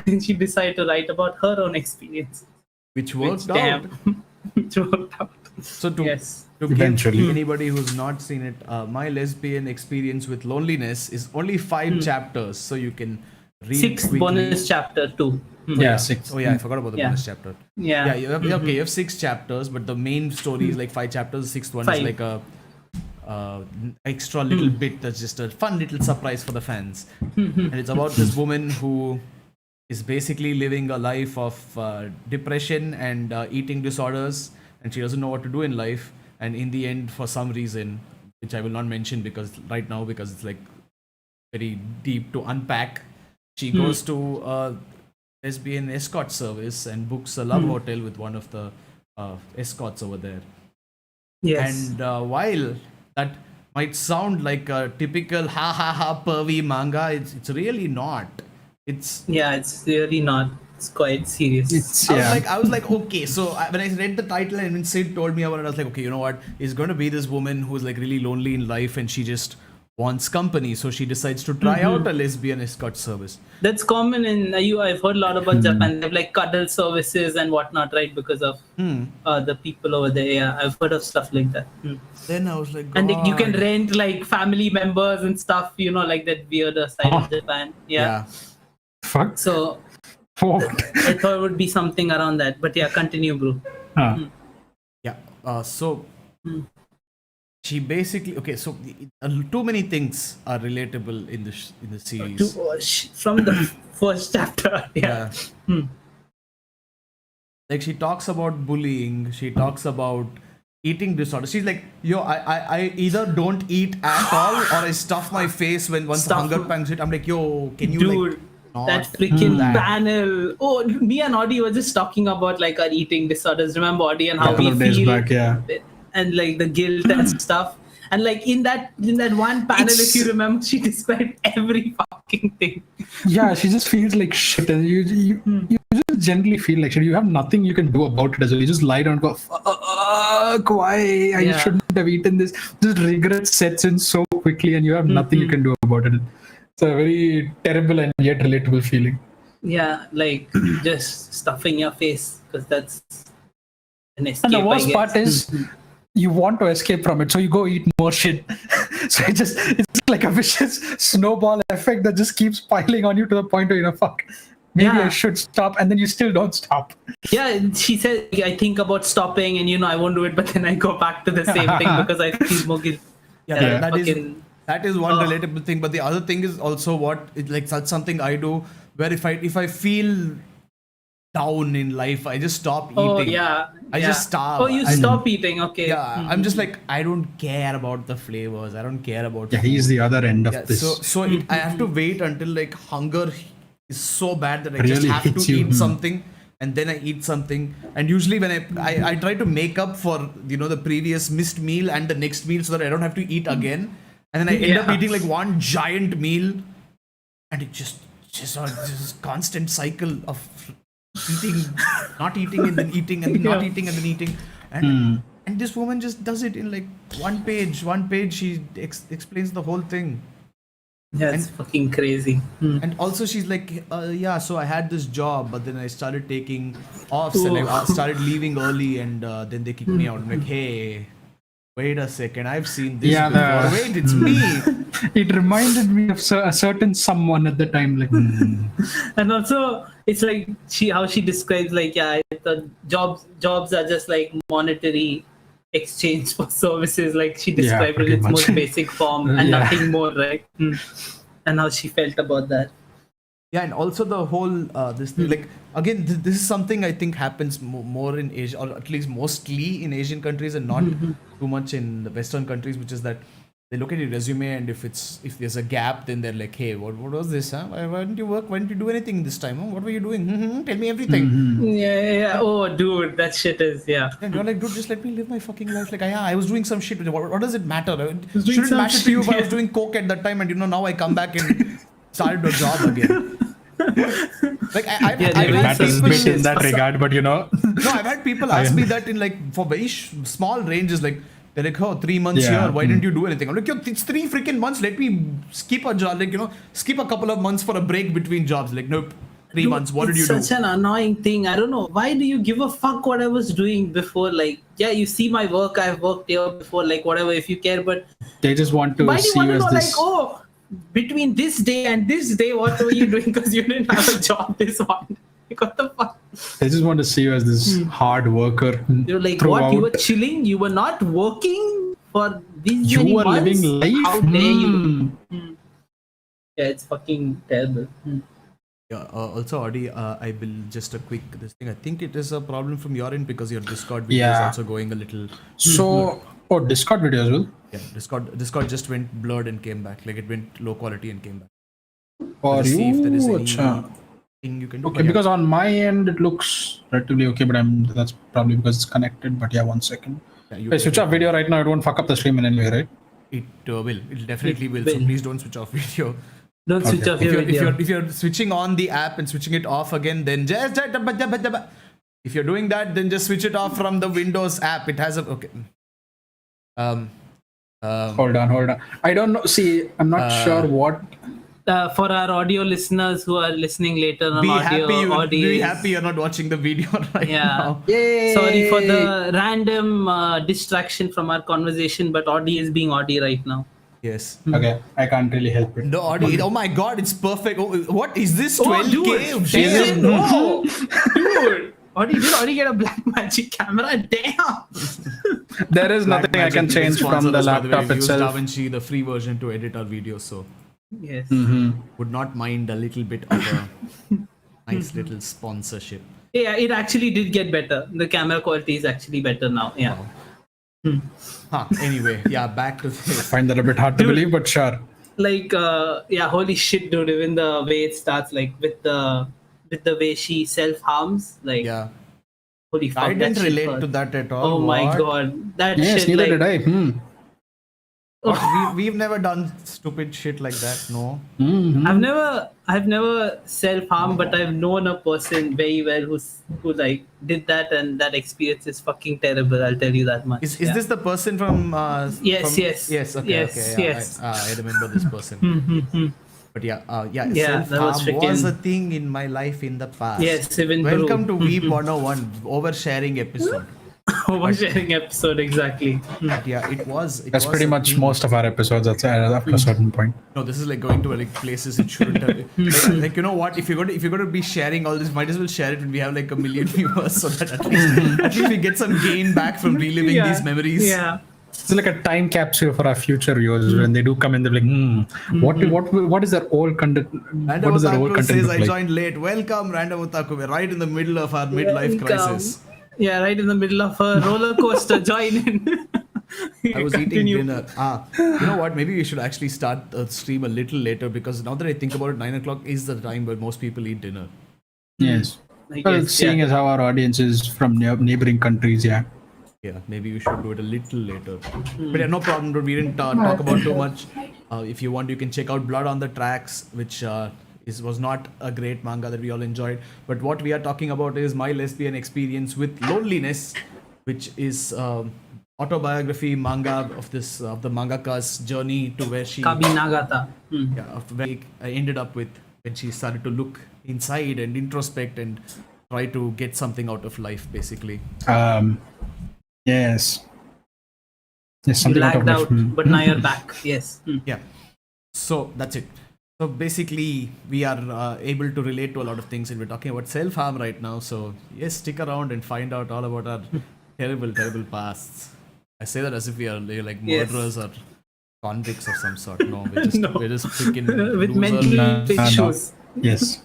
And she decided to write about her own experience. Which worked out. Damn, which worked out. So to Yes. give Eventually. anybody who's not seen it, My Lesbian Experience with Loneliness is only 5 chapters, so you can read 6th quickly. bonus chapter too. Yeah, 6. Oh yeah, I forgot about the Yeah. bonus chapter. Yeah. Yeah, you have 6 chapters, but the main story is like 5 chapters. The 6th one is 5. like a extra little bit that's just a fun little surprise for the fans. And it's about this woman who is basically living a life of depression and eating disorders, and she doesn't know what to do in life. And in the end, for some reason, which I will not mention because it's like very deep to unpack, she goes to a lesbian escort service and books a love hotel with one of the escorts over there. Yes. And while that might sound like a typical ha ha ha pervy manga, it's really not. It's Yeah, it's really not. It's quite serious. I was like, okay. So when I read the title and when Sid told me about it, I was like, okay, you know what? It's going to be this woman who's like really lonely in life, and she just wants company, so she decides to try out a lesbian escort service. That's common in I've heard a lot about Japan. They have like cuddle services and whatnot, right? Because of the people over there. Yeah, I've heard of stuff like that. Then I was like, And like, you can God. rent like family members and stuff, like that weirder side of Japan. Yeah. Fuck. So What? I thought it would be something around that. But yeah, continue, bro. Yeah. So she basically so too many things are relatable in the series. From the first chapter. Yeah. Like she talks about bullying. She talks about eating disorder. She's like, I either don't eat at all or I stuff my face once hunger pangs hit. I'm like, can you Dude, like that freaking panel. Oh, me and Audie were just talking about like our eating disorders. Remember, Audie, and how we feel back, and like the guilt and stuff. And like in that one panel, if you remember, she described every fucking thing. Yeah, she just feels like shit, and you just generally feel like shit. You have nothing you can do about it as well. You just lie down and go, fuck, why? I shouldn't have eaten this. Just regret sets in so quickly, and you have nothing you can do about it. It's a very terrible and yet relatable feeling. Yeah, like just stuffing your face, because that's an escape. And the worst part is, you want to escape from it, so you go eat more shit. So it's like a vicious snowball effect that just keeps piling on you to the point where fuck, maybe I should stop, and then you still don't stop. Yeah, she said, I think about stopping, and I won't do it, but then I go back to the same thing because I feel more guilty. That is one relatable thing, but the other thing is also that's something I do, where if I feel down in life, I just stop eating. I just starve. Oh, you stop eating, okay. Yeah, I'm just like, I don't care about the flavors. I don't care about he's the other end of this. So I have to wait until like hunger is so bad that I really just have to eat something, and then I eat something. And usually when I try to make up for the previous missed meal and the next meal so that I don't have to eat again. And then I end up eating like one giant meal, and it just this constant cycle of eating, not eating, and then eating, and not eating, and then eating. And this woman just does it in like one page. She explains the whole thing. Yeah, it's fucking crazy. And also she's like, so I had this job, but then I started taking offs and I started leaving early, and then they kicked me out. I'm like, hey, wait a second, I've seen this before. Wait, it's me. It reminded me of a certain someone at the time. Like, And also, it's like how she describes like, the jobs are just like monetary exchange for services. Like she described it in its most basic form and nothing more, right? And how she felt about that. Yeah, and also the whole this thing, like again, this is something I think happens more in Asia, or at least mostly in Asian countries, and not too much in the Western countries, which is that they look at your resume, and if there's a gap, then they're like, hey, what was this? Huh? Why didn't you work? Why didn't you do anything this time? Huh? What were you doing? Tell me everything. Yeah. Oh, dude, that shit is And you're like, dude, just let me live my fucking life. Like, I was doing some shit. What does it matter? Shouldn't matter to you if I was doing coke at that time, and now I come back and started a job again. Like I've had people in that regard, but No, I've had people ask me that in like for very small ranges, like they're like, oh, 3 months here, why didn't you do anything? I'm like, it's 3 freaking months. Let me skip a job, like skip a couple of months for a break between jobs. Like, nope, 3 months. What did you do? It's such an annoying thing. I don't know. Why do you give a fuck what I was doing before? Like, you see my work. I've worked here before. Like, whatever. If you care, but they just want to. Why do you want to know? This... Like, between this day and this day, what were you doing? Because you didn't have a job this one. Like, what the fuck? They just want to see you as this hard worker. You're like, what? You were chilling? You were not working for these you many were months? Living life? How dare you? Yeah, it's fucking terrible. Yeah, also, Audie, I will just a quick this thing. I think it is a problem from your end because your Discord video is also going a little. So, Discord video as well? Yeah, Discord just went blurred and came back. Like it went low quality and came back. For see if there is you? anything you can do. Okay, because on my end it looks relatively okay, but that's probably because it's connected. But 1 second. Yeah, if I switch off video right now, it won't fuck up the stream in any way, right? It will. It definitely will. So please don't switch off video. Don't switch off your video. If you're switching on the app and switching it off again, then just if you're doing that, then just switch it off from the Windows app. It has a Hold on. I don't know. See, I'm not sure what. For our audio listeners who are listening later on Be audio, happy you're not watching the video right Yeah. now. Yay! Sorry for the random distraction from our conversation, but Audi is being Audi right now. Yes. Okay, I can't really help it. No, oh my god, it's perfect. Oh, what is this? Oh, 12K? dude, Damn. oh, dude. Audi get a black magic camera? Damn. There is nothing I can Blackmagic change sponsor from the us, by way. laptop We use itself. DaVinci, the free version, to edit our videos, so Yes. would not mind a little bit of a nice little sponsorship. Yeah, it actually did get better. The camera quality is actually better now. Yeah. Wow. Anyway, yeah, back to I this. find that a bit hard to believe, but sure. Like yeah, holy shit, dude. Even the way it starts, like with the way she self-harms, like Yeah. holy fuck. I that didn't shit relate hurt. to that at all. Oh my What? god. That Yes, shit neither like did I. We've never done stupid shit like that, no. I've never self-harmed, but I've known a person very well who like did that, and that experience is fucking terrible. I'll tell you that much. Is Yeah. this the person from? Yes, from, yes. yes. Okay, Yes, okay. Yeah, yes. I remember this person. But yeah, Yeah, that was self-harm was freaking- a thing in my life in the past. Yes, even Welcome to Weeb101 oversharing episode. oversharing episode, exactly. But yeah, it was. That's pretty much most of our episodes. That's after a certain point. No, this is like going to like places it shouldn't have. Like you know what? If you're going to be sharing all this, might as well share it when we have like 1 million viewers, so that at least we get some gain back from reliving Yeah. these memories. Yeah. It's like a time capsule for our future viewers. When they do come in, they're like, what is their old content? Random What is their old Otaku content says, look I like? joined late. Welcome, Random Otaku. We're right in the middle of our midlife crisis. Yeah, right in the middle of a roller coaster. Join in. I was eating Continue. dinner. You know what? Maybe we should actually start the stream a little later, because now that I think about it, 9 o'clock is the time where most people eat dinner. Yes. I Well, guess, seeing yeah. as how our audience is from neighboring countries, yeah. Yeah, maybe we should do it a little later. But yeah, no problem, dude. We didn't talk about too much. If you want, you can check out Blood on the Tracks, which was not a great manga that we all enjoyed. But what we are talking about is my lesbian experience with loneliness, which is autobiography manga of the mangaka's journey to where she Kabi Nagata. yeah, of where I ended up with when she started to look inside and introspect and try to get something out of life, basically. Yes. Yes, You something lagged out of out, but now you're back. Yes. Yeah. So that's it. So basically, we are able to relate to a lot of things, and we're talking about self-harm right now. So yes, stick around and find out all about our terrible, terrible pasts. I say that as if we are like Yes. murderers or convicts of some sort. No, we're just freaking With losers. mental No. issues. Yes.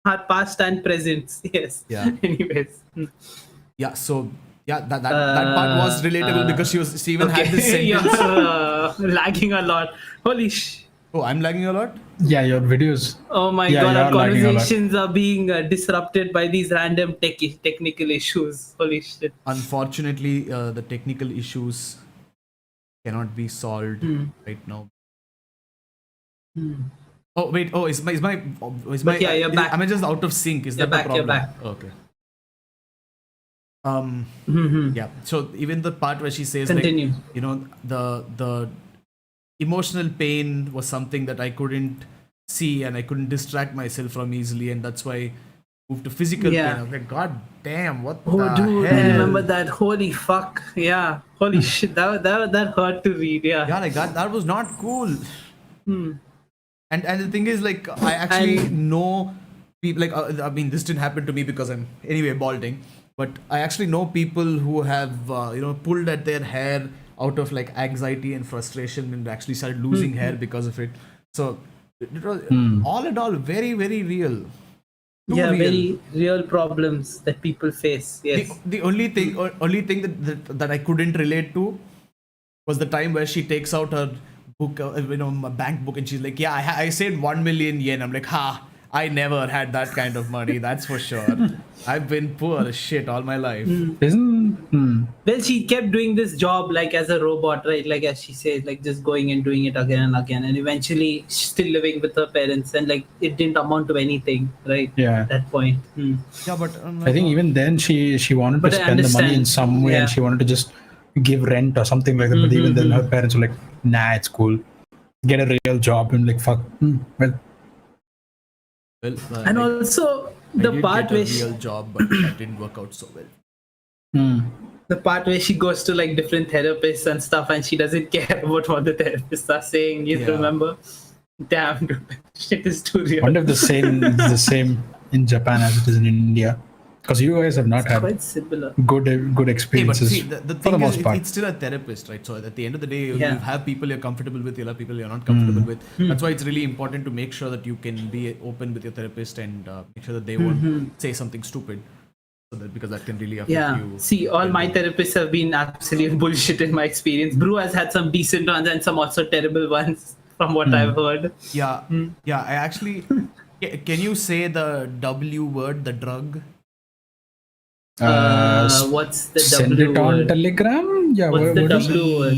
Our past and present. Yes. Yeah. Anyways. Yeah. So yeah, that part was relatable because she even had this You're sentence. lagging a lot. Holy sh! Oh, I'm lagging a lot. Yeah, your videos. Oh my Yeah, god, our you're lagging a lot. conversations are being disrupted by these random technical issues. Holy shit. Unfortunately, the technical issues cannot be solved right now. Oh wait! Oh, is my? But yeah, you're back. Am I just out of sync? Is You're that back, the you're problem? back. Okay. Mm-hmm. Yeah. So even the part where she says, Continue. like, you know, the emotional pain was something that I couldn't see and I couldn't distract myself from easily, and that's why I moved to physical Yeah. pain. I was like, God damn, what Oh, the dude, hell? I remember that. Holy fuck. Yeah. Holy shit. That hurt to read. Yeah. Yeah, like that was not cool. Hmm. And the thing is, like, I actually And- know people, like, I mean, this didn't happen to me because I'm anyway balding, but I actually know people who have pulled at their hair out of like anxiety and frustration and actually started losing hair because of it. So it was all in all very, very real. Too Yeah, real. very real problems that people face. Yes. The only thing that I couldn't relate to was the time where she takes out her book, my bank book, and she's like, "Yeah, I saved 1 million yen." I'm like, "Ha! I never had that kind of money. That's for sure. I've been poor as shit all my life." Well, she kept doing this job like as a robot, right? Like as she says, like just going and doing it again and again, and eventually she's still living with her parents, and like it didn't amount to anything, right? Yeah. At that point. Yeah, but I think even then she wanted But to I spend the money in understand. some way, Yeah. and she wanted to just give rent or something like that. But even then, her parents were like, nah, it's cool. Get a real job. And like, fuck. Well, And also I the did part get a where real job, but that didn't work out so well. the part where she goes to like different therapists and stuff, and she doesn't care about what the therapists are saying. You remember? Damn, dude, shit is too real. I wonder if the same in Japan as it is in India, because you guys have not had Quite similar. good experiences. Hey, but see, the for thing the is, most part. it's still a therapist, right? So at the end of the day, you Yeah. have people you're comfortable with, you'll have people you're not comfortable with. That's why it's really important to make sure that you can be open with your therapist and make sure that they won't say something stupid. So that, because that can really affect you. See, all my therapists have been absolute bullshit in my experience. Brew has had some decent ones and some also terrible ones from what I've heard. Yeah, yeah. I actually, can you say the W word, the drug? What's the Send W it on word? Telegram. Yeah. What's the what is W it?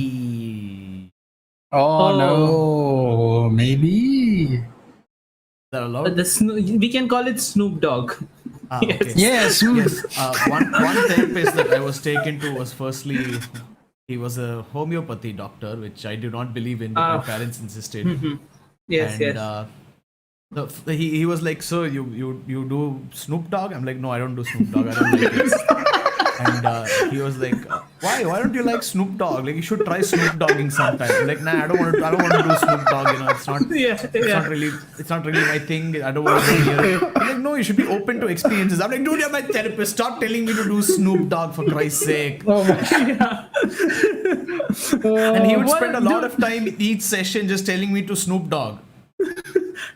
word? Oh no, maybe. That allowed? We can call it Snoop Dogg. Okay. Yes. Yes. One therapist that I was taken to was firstly, he was a homeopathy doctor, which I do not believe in, but my parents insisted. Yes, And, he was like, so you do Snoop Dogg? I'm like, no, I don't do Snoop Dogg. I don't like it. And he was like, why don't you like Snoop Dogg? Like, you should try Snoop Dogging sometime. I'm like, nah, I don't want to do Snoop Dogg. You know, it's not really my thing. I don't want to do it. He's like, no, you should be open to experiences. I'm like, dude, you're my therapist. Stop telling me to do Snoop Dogg for Christ's sake. Oh my. And he would spend a lot of time each session just telling me to Snoop Dogg.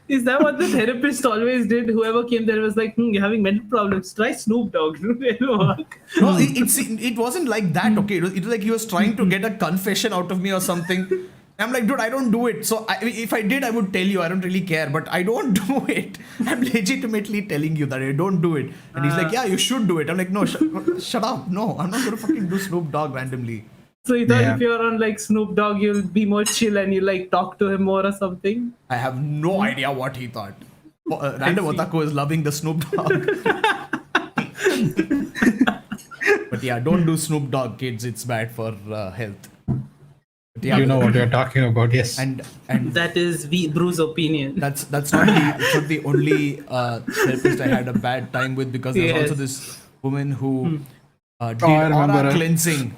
Is that what the therapist always did? Whoever came there was like, you're having mental problems. Try Snoop Dogg. It'll work. No, it wasn't like that, okay? It was like he was trying to get a confession out of me or something. I'm like, dude, I don't do it. So if I did, I would tell you. I don't really care, but I don't do it. I'm legitimately telling you that I don't do it. And he's like, yeah, you should do it. I'm like, no, shut up. No, I'm not going to fucking do Snoop Dogg randomly. So you thought if you're on like Snoop Dogg, you'll be more chill and you like talk to him more or something? I have no idea what he thought. Random Otaku is loving the Snoop Dogg. But yeah, don't do Snoop Dogg, kids. It's bad for health. But yeah, You know what you're talking about, yes. And That is Brew's opinion. that's not the only therapist I had a bad time with, because there's also this woman who did I remember aura her. cleansing.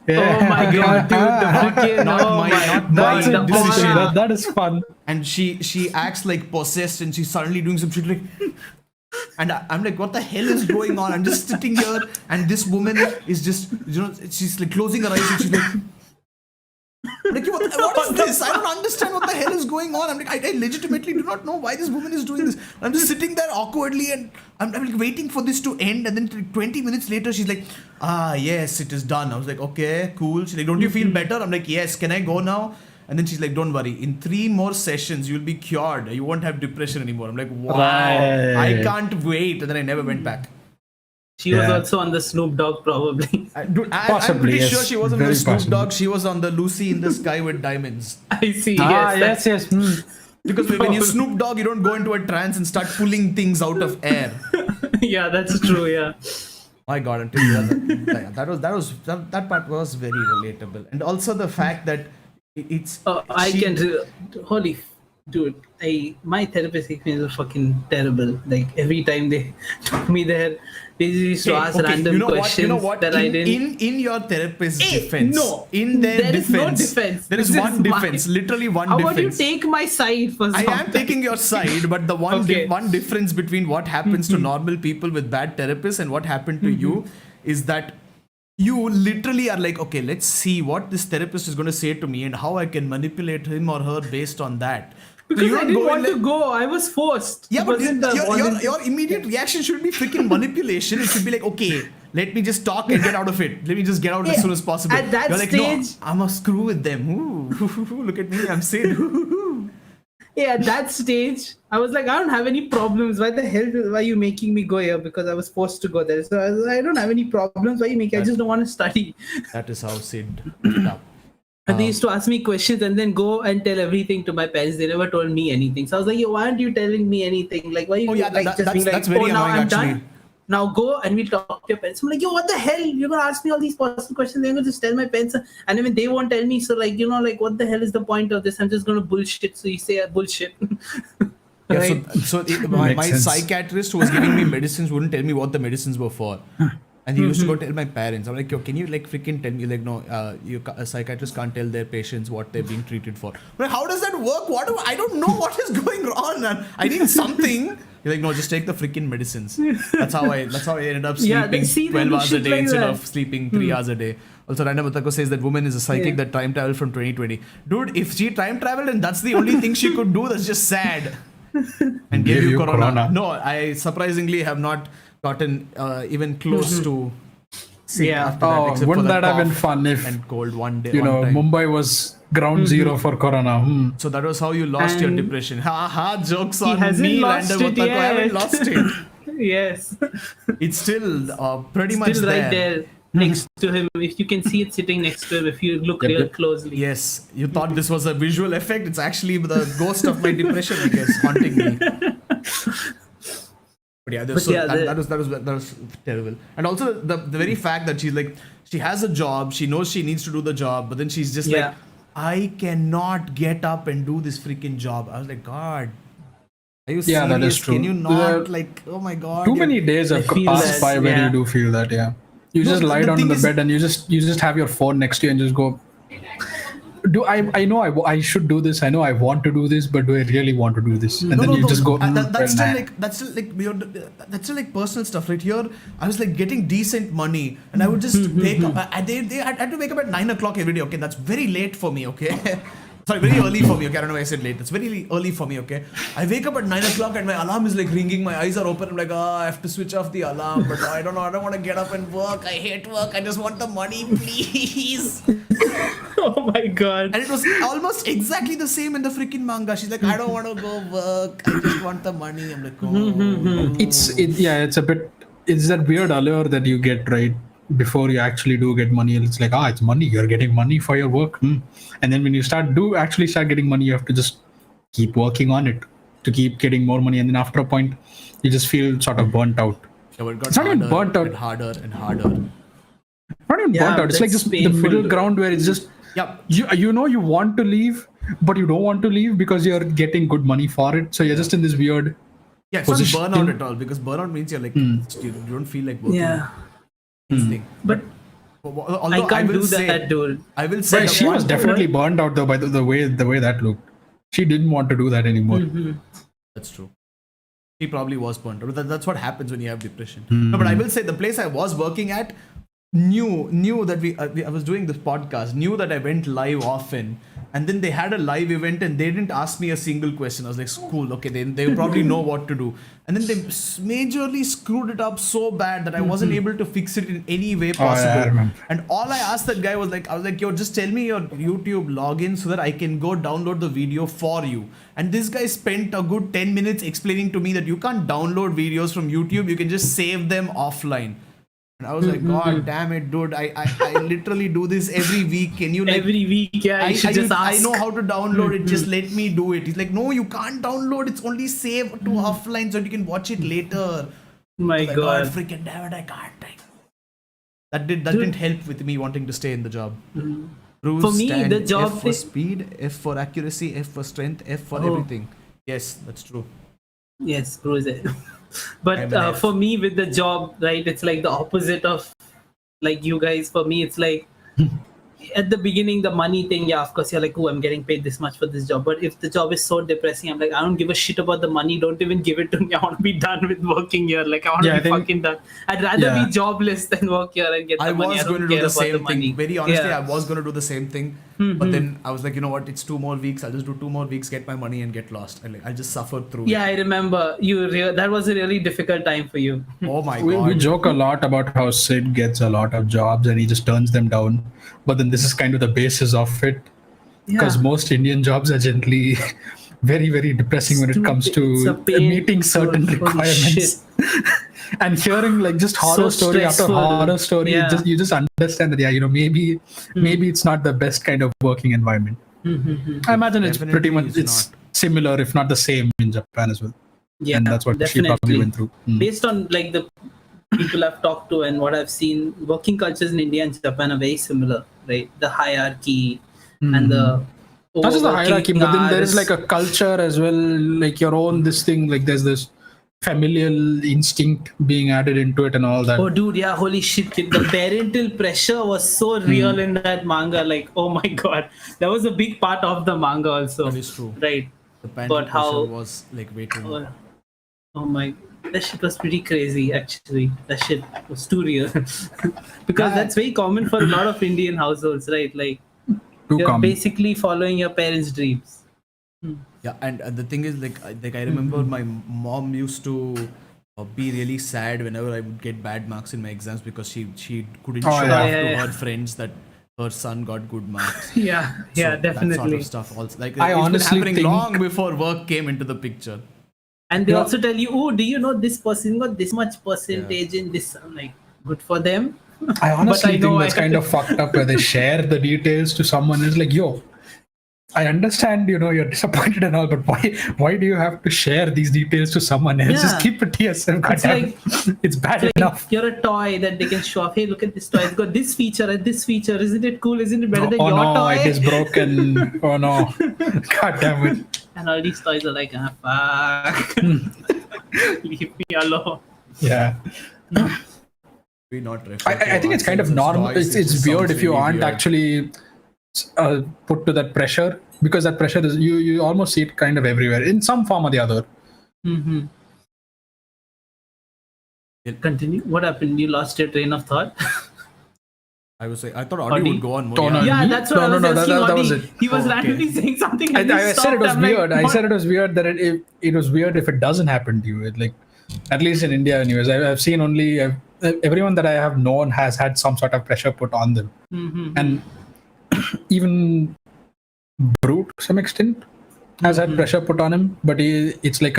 Oh my god, dude. The fucking, Not oh my- my not god. That's my the interesting. aura. That is fun. And she acts like possessed, and she's suddenly doing some shit like, and I'm like, what the hell is going on? I'm just sitting here, and this woman is just, she's like closing her eyes, and she's like, what is this? I don't understand what the hell is going on. I'm like, I legitimately do not know why this woman is doing this. I'm just sitting there awkwardly, and I'm like waiting for this to end, and then 20 minutes later, she's like, yes, it is done. I was like, okay, cool. She's like, don't you feel better? I'm like, yes, can I go now? And then she's like, don't worry, in 3 more sessions, you'll be cured. You won't have depression anymore. I'm like, wow, Right. I can't wait. And then I never went back. She was also on the Snoop Dogg, probably. Dude, I'm Possibly, pretty yes. sure she wasn't Very the Snoop possible. Dogg. She was on the Lucy in the Sky with Diamonds. I see. Yes. Because when you Snoop Dogg, you don't go into a trance and start pulling things out of air. Yeah, that's true. Yeah. My God, until that part was very relatable, and also the fact that it's. Holy, dude! My therapist experience was fucking terrible. Like every time they took me there, they used to ask random questions You know what? that I didn't. In your therapist's defense, no, in their there is no defense, defense. there is This one is defense, literally one How defense. about you take my side for I some am time? taking your side, but the one Okay. one difference between what happens to normal people with bad therapists and what happened to you is that you literally are like, okay, let's see what this therapist is going to say to me and how I can manipulate him or her based on that. So Because you I don't didn't go in want like- to go. I was forced. Yeah, It but wasn't the your immediate reaction should be freaking manipulation. It should be like, okay, let me just talk and get out of it. Let me just get out as soon as possible. At that You're like, no, stage- I'm a screw with them. Ooh, look at me, I'm saying. Yeah, at that stage, I was like, I don't have any problems. Why the hell are you making me go here? Because I was forced to go there. So I was like, I don't have any problems. Why are you making? I just don't want to study. That is how Sid ended up. And they used to ask me questions and then go and tell everything to my parents. They never told me anything. So I was like, yo, why aren't you telling me anything? Like, why are you Oh yeah, like, that's just being like, very oh, now annoying I'm actually. done? now go and we'll talk to your parents. I'm like, yo, what the hell? You're gonna ask me all these personal questions. They're gonna just tell my parents, and even they won't tell me. So like, what the hell is the point of this? I'm just gonna bullshit. So you say bullshit. Yeah, Right? my psychiatrist who was giving me medicines wouldn't tell me what the medicines were for. And he used to go tell my parents. I'm like, yo, can you like freaking tell me? Like, no, a psychiatrist can't tell their patients what they're being treated for. I'm like, how does that work? I don't know what is going on. Man. I need something. You're like, no, just take the freaking medicines. That's how I ended up sleeping 12 hours a day like instead that. of sleeping 3 hours a day. Also, Randa Matako says that woman is a psychic that time traveled from 2020. Dude, if she time traveled and that's the only thing she could do, that's just sad. And gave you corona. No, I surprisingly have not gotten even close to sick after that. Except wouldn't for the that have been cough fun if and cold one day? Mumbai was ground zero for corona? So that was how you lost your depression. Ha ha! Jokes on hasn't me, lost Randa it Matako. I haven't yet. lost it. Yes. It's still pretty much Still right there. there next to him. If you can see it sitting next to him, if you look real closely. Yes, you thought this was a visual effect. It's actually the ghost of my depression, I guess, haunting me. But yeah, that was terrible. And also the very fact that she has a job, she knows she needs to do the job, but then she's just like, I cannot get up and do this freaking job. I was like, God, are you serious? That is true. Can you not oh my God? Too many days have passed by where you do feel that. Yeah. You just lie down in the bed and you just have your phone next to you and just go. I know I should do this. I know I want to do this, but do I really want to do this? And then you just go. That's still like personal stuff right here. I was like getting decent money, and I would just wake up. I had to wake up at 9 o'clock every day. Okay, that's very late for me. Okay. Sorry, very early for me. Okay, I don't know why I said late. It's very early for me. Okay, I wake up at 9 o'clock and my alarm is like ringing. My eyes are open. I'm like, I have to switch off the alarm, but I don't know. I don't want to get up and work. I hate work. I just want the money, please. Oh my God. And it was almost exactly the same in the freaking manga. She's like, I don't want to go work. I just want the money. I'm like, oh. It's that weird allure that you get right before you actually do get money. It's like, it's money. You're getting money for your work. And then when you start getting money, you have to just keep working on it to keep getting more money. And then after a point, you just feel sort of burnt out. So it got it's not even burnt out. Harder and harder. Not even burnt out. It's like just the middle ground where it's just you want to leave, but you don't want to leave because you're getting good money for it. So you're just in this weird position. It's not burnout at all, because burnout means you're like you don't feel like working. Yeah. Thing. But I can't do that, dude. I will say she was definitely burned out though by the way that looked. She didn't want to do that anymore. That's true. She probably was burnt out. That's what happens when you have depression. No, but I will say the place I was working at knew that I was doing this podcast, knew that I went live often, and then they had a live event and they didn't ask me a single question. I was like, cool, okay, they probably know what to do. And then they majorly screwed it up so bad that I wasn't able to fix it in any way possible. And all I asked that guy was like, I was like, yo, just tell me your YouTube login so that I can go download the video for you. And this guy spent a good 10 minutes explaining to me that you can't download videos from YouTube, you can just save them offline. And I was like, God damn it, dude! I literally do this every week. Can you every week? Yeah, you should just ask. I know how to download it. Just let me do it. He's like, no, you can't download. It's only save to offline so you can watch it later. My God, freaking damn it! I can't. That didn't help with me wanting to stay in the job. For me, the job F for speed, F for accuracy, F for strength, F for everything. Yes, that's true. Yes, cruise it. But for me, with the job, right, it's like the opposite of like you guys. For me, it's like at the beginning, the money thing, of course, you're like, oh, I'm getting paid this much for this job. But if the job is so depressing, I'm like, I don't give a shit about the money. Don't even give it to me. I want to be done with working here. Like, I want to be fucking done. I'd rather be jobless than work here and get the money. I was going to do the same thing. Very honestly, I was going to do the same thing. But then I was like, you know what? It's 2 more weeks. I'll just do 2 more weeks, get my money and get lost. I'll just suffer through. Yeah, I remember that was a really difficult time for you. Oh my God. We joke a lot about how Sid gets a lot of jobs and he just turns them down. But then this is kind of the basis of it. Because most Indian jobs are generally very, very depressing when it comes to meeting certain requirements. And hearing like just horror story after horror story, you just understand that maybe it's not the best kind of working environment. I imagine it's pretty much similar, if not the same, in Japan as well. Yeah, and that's what she probably went through. Based on like the people I've talked to and what I've seen, working cultures in India and Japan are very similar, right? The hierarchy and the Not just the hierarchy, overworking but then there is hours. like a culture as well, like your own this thing. Like there's this familial instinct being added into it and all that. Oh, dude, yeah, holy shit, kid. The parental pressure was so real in that manga. Like, oh my god, that was a big part of the manga also. That is true. Right. The parental But how? pressure was like way too much. Oh my, that shit was pretty crazy. Actually, that shit was too real. Because that's very common for a lot of Indian households, right? Like, Too you're common. basically following your parents' dreams. Yeah, and the thing is, like I remember my mom used to be really sad whenever I would get bad marks in my exams because she couldn't show yeah. off Yeah, to yeah. her friends that her son got good marks. Yeah, yeah, So that sort definitely. of stuff also. Like I it's been honestly happening think- long before work came into the picture. And they Yeah. also tell you, oh, do you know this person got this much percentage in this? I'm like, good for them. I honestly I know think that's I- kind of fucked up where they share the details to someone. It's like, yo, I understand, you're disappointed and all, but why do you have to share these details to someone else? Just Yeah. keep it to yourself. It's Goddamn. like- It's bad Like, enough. you're a toy that they can show off. Hey, look at this toy. It's got this feature and this feature. Isn't it cool? Isn't it better than Oh your no, toy? it is broken. Oh no. God damn it. And all these toys are like, fuck. Leave me alone. Yeah. We not refer I to think it's kind of ourselves as normal. toys, it It's just weird sounds if you really aren't weird. actually put to that pressure, because that pressure is you almost see it kind of everywhere in some form or the other. Mm-hmm. Continue. What happened? You lost your train of thought? I was like, I thought Audi Audi? would go on more. Oh, no. Yeah, Me? that's what I was No, asking that Audi. was it. He was Oh, okay. randomly saying something. And I he said it was stopped. I'm like, weird. I what? said it was weird that it was weird if it doesn't happen to you. It, like, at least in India, anyways, I've seen only everyone that I have known has had some sort of pressure put on them, Mhm. and even Brute to some extent has had pressure put on him, but it's like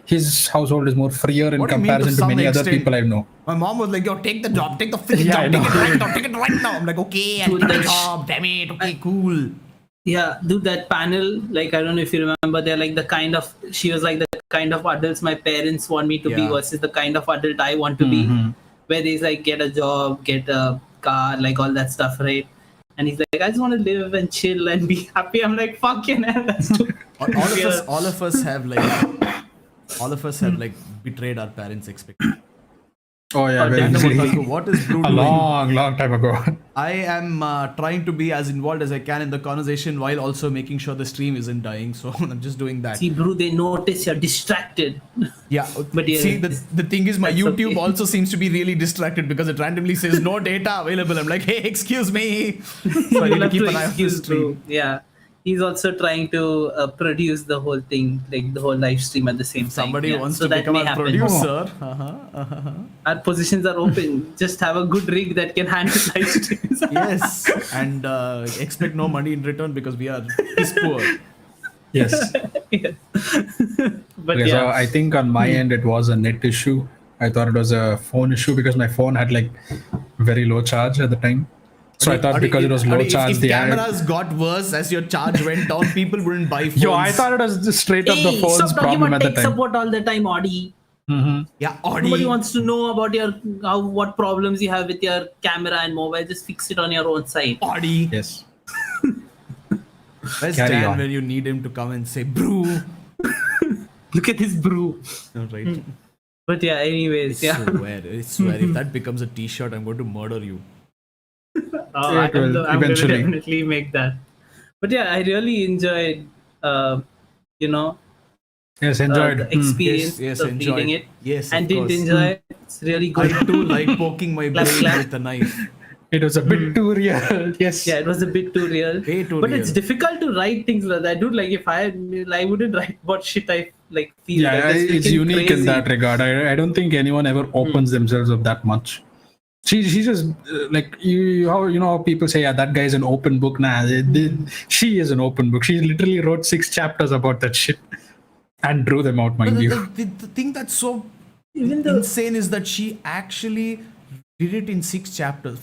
his household is more freer in What do you mean to comparison to some many other extent? people I know. My mom was like, yo, take the job, take the freaking Yeah, I job, take know. it right now, take it right now. I'm like, okay, I'll Dude, take the that's- job, damn it, okay, cool. Yeah, dude, that panel, like, I don't know if you remember, they're like she was like the kind of adults my parents want me to be Yeah. versus the kind of adult I want to be. Where there's like, get a job, get a car, like all that stuff, right? And he's like, I just want to live and chill and be happy. I'm like, fucking hell, that's too All of us have like betrayed our parents' expectations. Oh yeah, Oh, very definitely. easily. What is Blue A doing? long time ago. I am trying to be as involved as I can in the conversation while also making sure the stream isn't dying. So I'm just doing that. See, bro, they notice you're distracted. Yeah, But yeah, see, the thing is, my that's YouTube okay. also seems to be really distracted because it randomly says no data available. I'm like, hey, excuse me. So I need You'll to have keep to an eye on the excuse, bro. stream. Yeah. He's also trying to produce the whole thing, like the whole live stream at the same time. Somebody Yeah, wants so to that become may a happen. producer. Our positions are open. Just have a good rig that can handle live streams. Yes, and expect no money in return because we are piss poor. Yes. Yes. But Okay, so yeah. I think on my end it was a net issue. I thought it was a phone issue because my phone had like very low charge at the time. So I thought because it was low charge, if cameras got worse as your charge went down, people wouldn't buy phones. Yo, I thought it was just straight up the Hey, phone's stop talking problem about at the tech time. support all the time, Audi. Yeah, Audi. Nobody wants to know about what problems you have with your camera and mobile. Just fix it on your own side. Audi. Yes. Where's Carry Dan on. when you need him to come and say, brew? Look at this brew. No, right. But yeah, anyways, I yeah. swear, if that becomes a t-shirt, I'm going to murder you. I'm will, gonna eventually. definitely make that. But yeah, I really enjoyed, Yes, enjoyed. the experience Yes, of enjoyed. reading it. Yes, And of did course. enjoy it. It's really good. I too like poking my brain clap. with a knife. It was a bit too real. Yes. Yeah, it was a bit too real. Way too but real. it's difficult to write things like that. Dude, like if I wouldn't write what shit I like feel. Yeah, like, that's it's freaking unique crazy. in that regard. I don't think anyone ever opens themselves up that much. She's just like how people say, yeah, that guy's an open book. Nah, she is an open book. She literally wrote 6 chapters about that shit and drew them out, mind you. The thing that's so Even the insane is that she actually did it in 5 chapters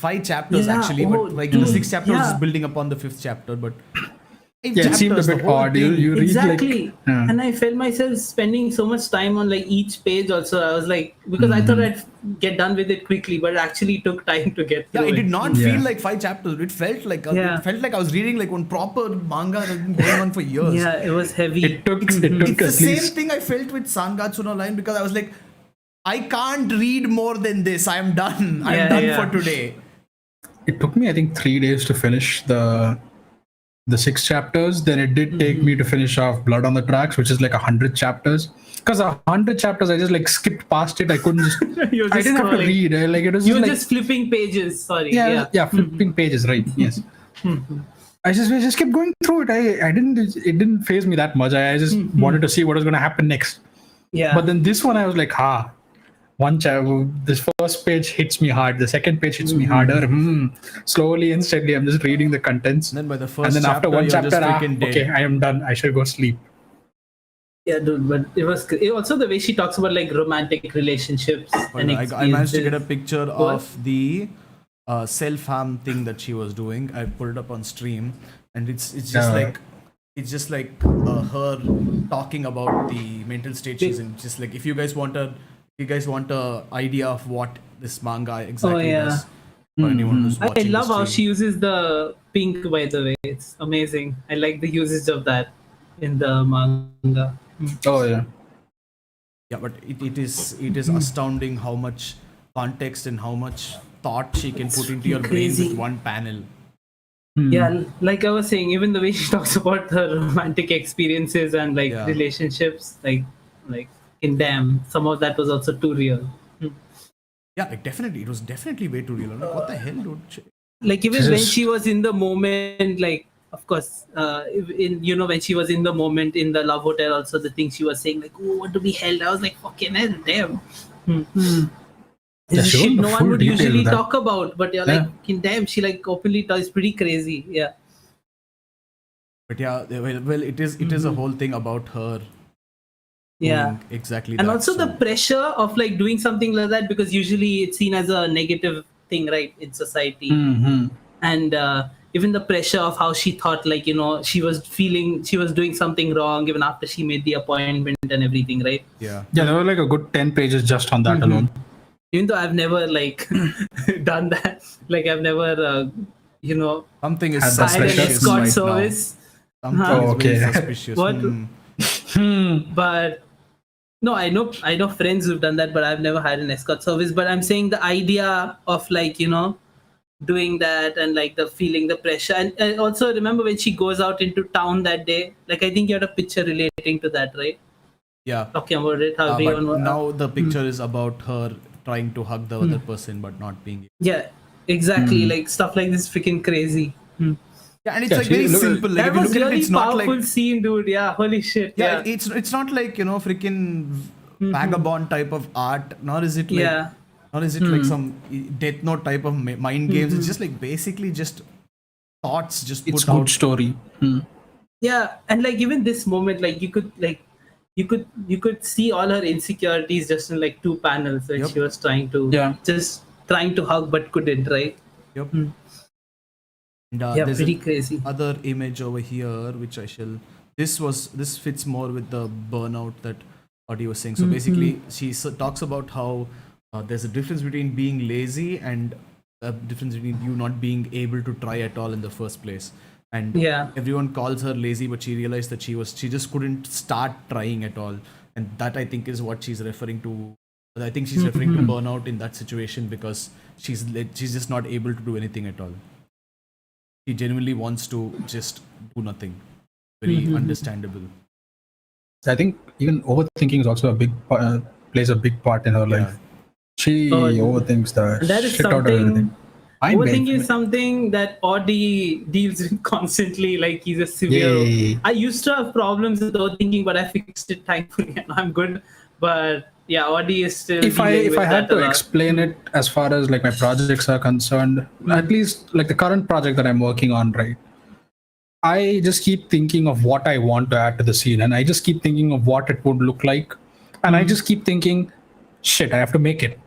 Yeah, actually, oh, but like the 6th chapter was yeah. just building upon the 5th chapter. But Yeah, it seemed a chapters, the bit whole odd. You thing. read Exactly. like yeah. And I felt myself spending so much time on like each page also. I was like, because I thought I'd get done with it quickly, but it actually took time to get Yeah, through it did not feel Yeah. like 5 chapters. It felt like Yeah. it felt like I was reading like one proper manga that has been going on for years. Yeah, it was heavy. It took It's at the same least thing I felt with Sangatsu no Line because I was like, I can't read more than this. I am done. I'm Yeah, done yeah. for today. it took me I think 3 days to finish the 6 chapters. Then it did take me to finish off Blood on the Tracks, which is like 100 chapters. Because 100 chapters, I just like skipped past it. I couldn't just. You were I just didn't have to scrolling. read. Like it was You just were like just flipping pages. Sorry. yeah, flipping pages, right? Yes. I just kept going through it. It didn't phase me that much. I just wanted to see what was going to happen next. Yeah. But then this one, I was like, one chapter, this first page hits me hard. The second page hits me harder. Slowly and steadily, I'm just reading the contents. And then by the first And then after chapter, one you're chapter, just freaking dead. okay, I am done. I should go sleep. Yeah, dude, but also the way she talks about like romantic relationships and I managed to get a experiences. picture What? of the self-harm thing that she was doing. I put it up on stream, and it's just like her talking about the mental state she's in. Just like if you guys want a idea of what this manga exactly yeah. does. For anyone who's I watching love the how stream. she uses the pink, by the way. It's amazing. I like the usage of that in the manga. Oh yeah. Yeah, but it is astounding how much context and how much thought she can put into your brain crazy. with one panel. Yeah, like I was saying, even the way she talks about her romantic experiences and like Yeah. relationships, like in damn, some of that was also too real. Yeah, like definitely, it was definitely way too real. I'm like, what the hell, dude? Like even This when is- she was in the moment, like of course, when she was in the moment in the love hotel, also the things she was saying, like, oh, what to be held? I was like, fucking hell, damn. This is she shit wrote the no one full would detail usually of that. talk about, but you're like, fucking damn, she like openly talks, pretty crazy. Yeah. But yeah, well, it is a whole thing about her. Yeah. doing exactly. And that, also the so- pressure of like doing something like that, because usually it's seen as a negative thing, right, in society. And even the pressure of how she thought, like, she was doing something wrong even after she made the appointment and everything, right? Yeah. Yeah, there were like a good 10 pages just on that alone. Even though I've never like done that, like I've never Something is Had that hired an pressure suspicious escort right service. now. Something Huh? is Oh, okay. very suspicious. What? Hmm. But no, I know friends who've done that, but I've never had an escort service. But I'm saying the idea of like, doing that and like the feeling the pressure. And I also remember when she goes out into town that day, like I think you had a picture relating to that, right? Yeah. Talking about it, how But everyone was. now the picture is about her trying to hug the other person but not being able. Yeah, exactly. Like stuff like this, freaking crazy. Yeah, and it's Yeah, like she- very look- simple. Like That if you was look at it, really it's not powerful like scene, dude. Yeah, holy shit. yeah, it's not like freaking vagabond type of art, nor is it like Yeah. nor is it like some Death Note type of mind games. It's just like basically just thoughts just It's put good out. story. Yeah, and like even this moment, like you could see all her insecurities just in like 2 panels when Yep. she was trying to hug but couldn't, right? Yep. And, Yeah, there's pretty crazy. other image over here which I shall. This fits more with the burnout that Audie was saying. So basically, she talks about how there's a difference between being lazy and a difference between you not being able to try at all in the first place. And Yeah. everyone calls her lazy, but she realized that she just couldn't start trying at all. And that I think is what she's referring to. I think she's referring to burnout in that situation because she's just not able to do anything at all. She genuinely wants to just do nothing. Very understandable. I think even overthinking is also a big plays a big part in her life. She overthinks the And that is shit out of everything. something. I'm Overthinking very- is something that Audie deals with constantly. Like he's a severe. Yay. I used to have problems with overthinking, but I fixed it thankfully, and I'm good. But yeah, Audie is still. if I dealing with had that a to lot. explain it as far as like my projects are concerned, at least like the current project that I'm working on, right? I just keep thinking of what I want to add to the scene, and I just keep thinking of what it would look like, and I just keep thinking, shit, I have to make it.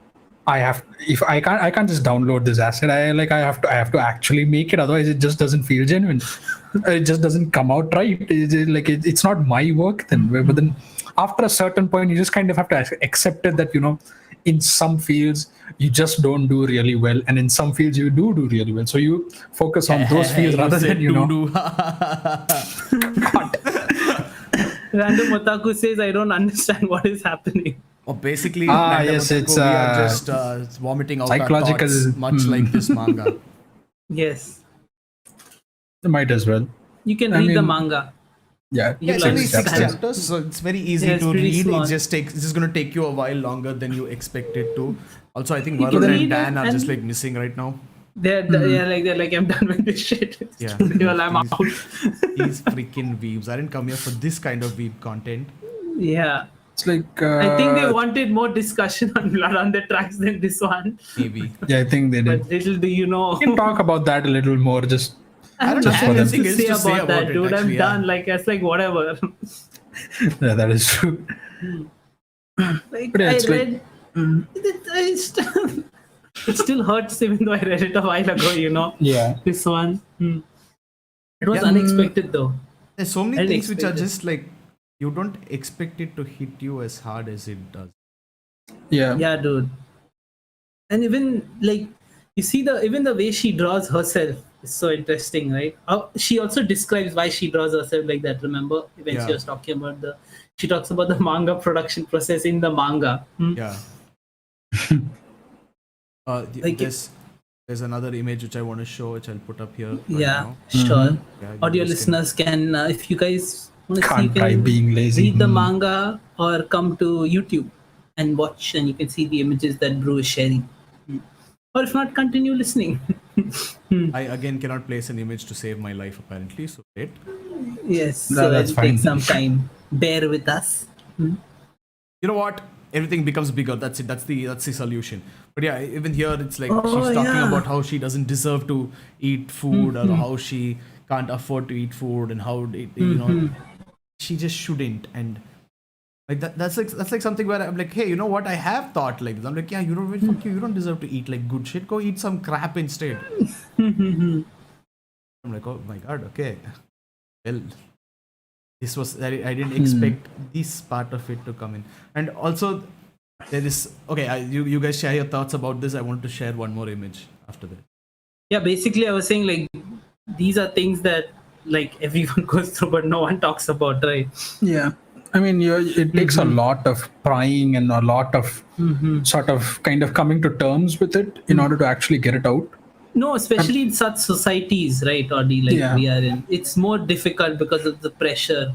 I can't just download this asset. I have to actually make it. Otherwise, it just doesn't feel genuine. It just doesn't come out right. It's not my work then. But then after a certain point, you just kind of have to accept it that in some fields you just don't do really well, and in some fields you do really well. So you focus on those fields rather than Random otaku says, I don't understand what is happening. Or basically, yes, it's we are just vomiting out psychological, our thoughts, much like this manga. Yes. Might as well. You can read the manga. Yeah, You It's learn only 6 chapters. chapters, so it's very easy Yeah, it's to pretty read. small. It's just going to take you a while longer than you expect it to. Also, I think You can Varun read and Dan it are just and- like missing right now. They're like I'm done with this shit. Yeah. Well, I'm out. These freaking weebs. I didn't come here for this kind of weeb content. Yeah. it's like I think they wanted more discussion on Blood on the Tracks than this one. Maybe. Yeah, I think they did. But little do you know. We can talk about that a little more. Just I don't just have for them. anything Anything to else say to say about that, about it, dude. I'm actually, done. yeah. Like it's like whatever. yeah, that is true. Like But yeah, I it's read. It still hurts even though I read it a while ago. Yeah. This one. It was Yeah. unexpected though. There's so I many didn't things which are expect it. just like you don't expect it to hit you as hard as it does. Yeah. Yeah, dude. And even like you see even the way she draws herself is so interesting, right? She also describes why she draws herself like that. Remember when Yeah. she was talking about she talks about the manga production process in the manga. Yeah. Like there's another image which I want to show, which I'll put up here. Right Yeah, now. sure. Yeah, you Audio guys listeners can, if you guys want to see, you Can't try can being lazy. read the manga or come to YouTube and watch, and you can see the images that Brew is sharing. Or if not, continue listening. I again cannot place an image to save my life apparently. So wait. Yes, No, so that's it'll take fine. some time. Bear with us. You know what? Everything becomes bigger. That's it. That's the solution. But yeah, even here it's like she's talking yeah. about how she doesn't deserve to eat food or how she can't afford to eat food and how she just shouldn't. And like that's like something where I'm like, hey, you know what? I have thought like this. I'm like, yeah, fuck you. You don't deserve to eat like good shit. Go eat some crap instead. I'm like, oh my god, okay. Well, this was I didn't expect this part of it to come in. And also there is you guys share your thoughts about this. I want to share one more image after that. Yeah, basically, I was saying like these are things that like everyone goes through, but no one talks about, right? Yeah. I mean, it takes a lot of prying and a lot of sort of kind of coming to terms with it in order to actually get it out. No, especially in such societies, right, Audi, like Yeah. we are in. It's more difficult because of the pressure.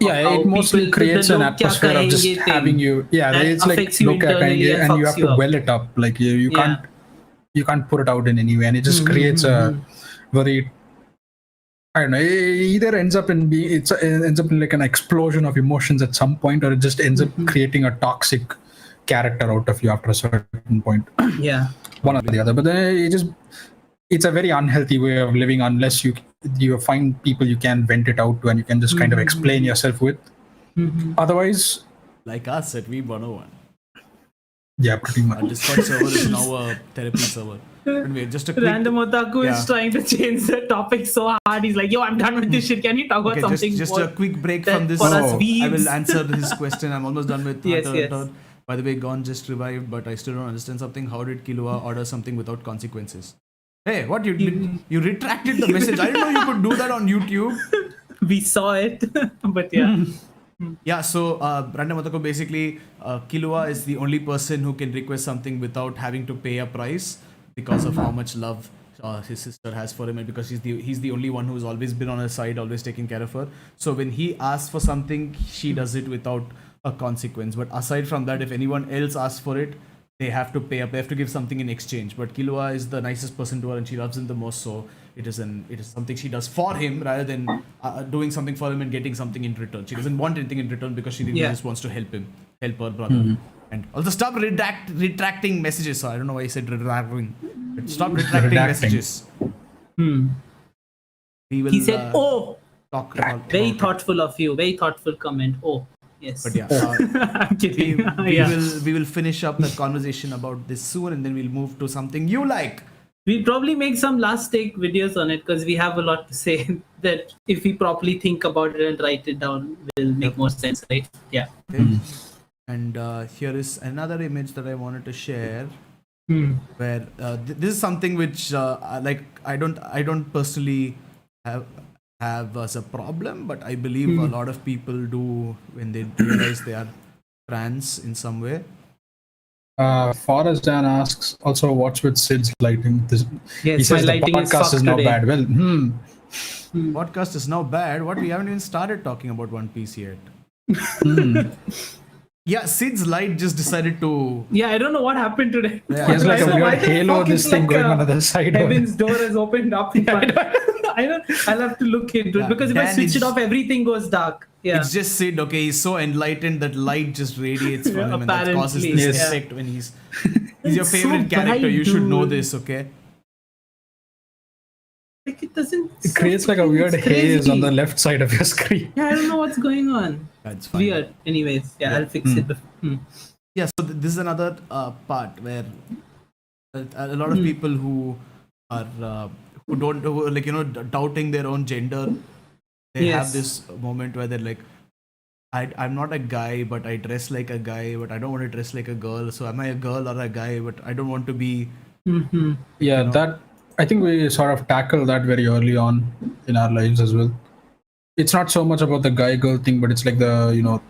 It mostly creates an atmosphere of just having you. Yeah, that it's like affects you look at internally and and you fucks have you to up. well it up. Like you can't put it out in any way, and it just creates a very. I don't know. It either ends up in like an explosion of emotions at some point, or it just ends up creating a toxic character out of you after a certain point. Yeah. One or the other. But then it's a very unhealthy way of living unless you find people you can vent it out to and you can just kind of explain yourself with. Otherwise, Like us at Weeb101. yeah, pretty Our much. Discord server is now a therapy server. Anyway, just a quick Random otaku is trying to change the topic so hard. He's like, yo, I'm done with this shit. Can we talk about something just more a quick break that from this. for us I weebs? will answer his question. I'm almost done with Yes, Hunter yes. Hunter. By the way, Gon just revived, but I still don't understand something. How did Killua order something without consequences? Hey, what you retracted the message? I didn't know you could do that on YouTube. We saw it, but yeah. Yeah, so Random Otako basically, Killua is the only person who can request something without having to pay a price because of how much love his sister has for him, and because he's the only one who's always been on her side, always taking care of her. So when he asks for something, she does it without a consequence. But aside from that, if anyone else asks for it, they have to pay up. They have to give something in exchange. But Killua is the nicest person to her, and she loves him the most. So it is something she does for him rather than doing something for him and getting something in return. She doesn't want anything in return because she really just wants to help her brother. And also stop retracting messages. So I don't know why I said retracting. Stop retracting messages. We will, He said, "Oh, talk about very it. thoughtful of you. Very thoughtful comment. Oh, Yes. But yeah, I'm kidding. we will finish up the conversation about this soon, and then we'll move to something you like. We'll probably make some last take videos on it because we have a lot to say that if we properly think about it and write it down, will make more sense, right? Yeah. Okay. And here is another image that I wanted to share, where this is something which like I don't personally have as a problem, but I believe a lot of people do when they realize they are trans in some way. Forrest Dan asks also, what's with Sid's lighting? Yes, he says my the lighting is podcast is now today. bad. Well, Podcast is now bad. What, we haven't even started talking about One Piece yet. Yeah, Sid's light just decided to. Yeah, I don't know what happened today. Yeah. he has like a Why weird the halo, fuck this is thing like going a on the other side. Heaven's door has opened up. I don't. I'll have to look into it because if I Dan switch is- it off, everything goes dark. Yeah. It's just Sid, okay, he's so enlightened that light just radiates from him, and that causes Apparently, this yes. effect when he's your It's so favorite character. bright, You should know dude. this, okay? Like it doesn't. It creates like a weird it's haze on crazy. the left side of your screen. Yeah, I don't know what's going on. That's fine. Weird. Anyways, yeah, I'll fix it. Yeah, so this is another part where a lot of people who are who are like, you know, doubting their own gender, they have Yes. this moment where they're like, I'm not a guy, but I dress like a guy, but I don't want to dress like a girl. So am I a girl or a guy? But I don't want to be. Yeah, that I think we sort of tackle that very early on in our lives as well. It's not so much about the guy girl thing, but it's like the, you know,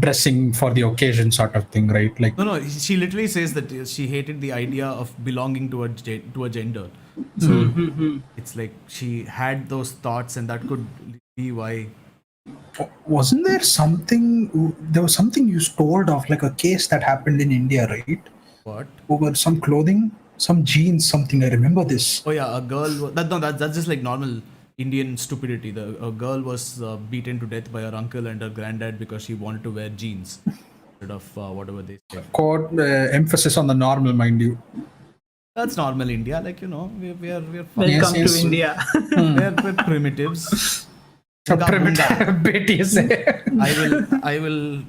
dressing for the occasion sort of thing, right? Like No, she literally says that she hated the idea of belonging to a gender. So it's like she had those thoughts, and that could be why. wasn't there was something you told of, like a case that happened in India, right? What? Over some clothing, some jeans, something. I remember this. Oh yeah, a girl. That's just like normal Indian stupidity. A girl was beaten to death by her uncle and her granddad because she wanted to wear jeans instead of whatever they say. Quote, emphasis on the normal, mind you. That's normal India. Like, you know, we're fun. Yes, Welcome yes. to India. we're primitives. A primitive bit, you say. I will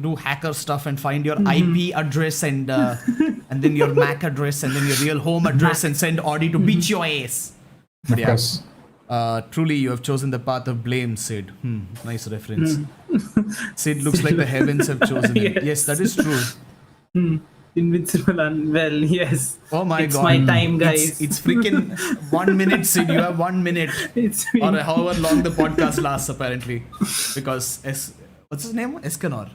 do hacker stuff and find your IP address and then your MAC address and then your real home address and send Audi to beat your ass. But Of course. truly you have chosen the path of blame, Sid. Nice reference. Sid looks like the heavens have chosen him. Yes, that is true. Invincible and well, yes. Oh my it's god. my time, guys. It's freaking 1 minute, Sid. You have 1 minute. It's Or however long the podcast lasts, apparently. Because what's his name? Escanor.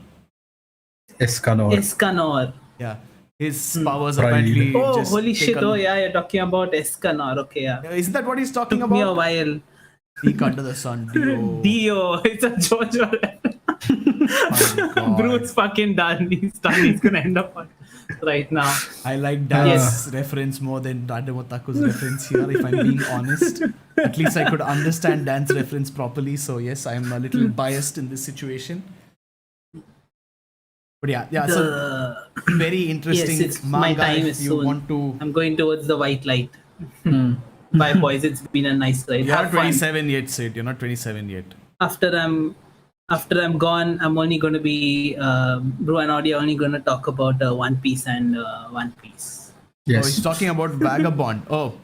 Escanor. Yeah. His powers Pride. apparently Oh, just holy take shit. a- Oh, yeah, you're talking about Escanor. Okay, yeah. Isn't that what he's talking Took me a about? while. Peak under the sun. Dio. Dio. It's a JoJo. My God. Bruce fucking done. He's done. He's gonna end up on right now. I like Dan's reference more than Dademotaku's reference here, if I'm being honest. At least I could understand Dan's reference properly. So yes, I'm a little biased in this situation. But yeah. So very interesting Yes, it's, manga. my time if is you soon. want to. I'm going towards the white light. Bye, boys. It's been a nice ride. You're Have not fun. 27 yet, Sid. You're not 27 yet. After I'm gone, I'm only going to be Bro and Audi are only going to talk about One Piece and One Piece. Oh, Yes. he's talking about Vagabond. Oh,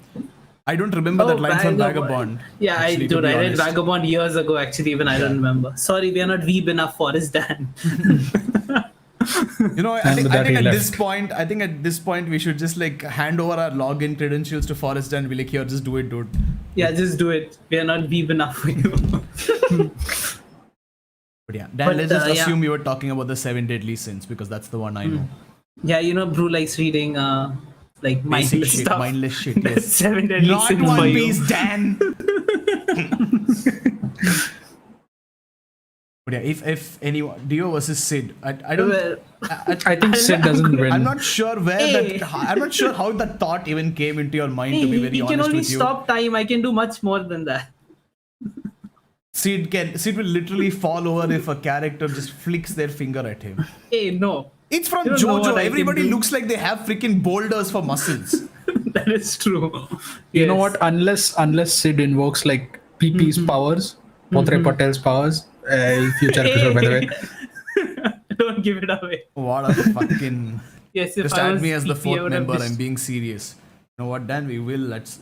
I don't remember that line from Vagabond. Yeah, actually, to I be read honest. Vagabond years ago. Actually, even I don't remember. Sorry, we are not Weeb enough for this, Dan. You know, I And think with that he at left. this point, we should just like hand over our login credentials to Forrest and be like, here, just do it, dude. Yeah, just do it. We are not Weeb enough for you. But yeah, Dan, But, let's just yeah. assume you were talking about the 7 deadly sins because that's the one I know. Yeah, you know, Brew likes reading like Basic mindless shit, stuff. mindless shit. That's Yes. 7 deadly Not sins One for you. Piece, Dan. But yeah, if anyone, Dio versus Sid, I don't. Well, I think Sid doesn't win. I'm not sure I'm not sure how that thought even came into your mind. To be very he honest can only with you, stop time. I can do much more than that. Sid will literally fall over if a character just flicks their finger at him. Hey, no. It's from You don't know what JoJo. I can Everybody do. looks like they have freaking boulders for muscles. That is true. You know what? Unless Sid invokes like PP's powers, Potre Patel's powers, future episode by the way. Don't give it away. What a fucking... Yes, if Just I add was me as the CP, I fourth would have member. dished. I'm being serious. You know what, Dan? We will. Let's...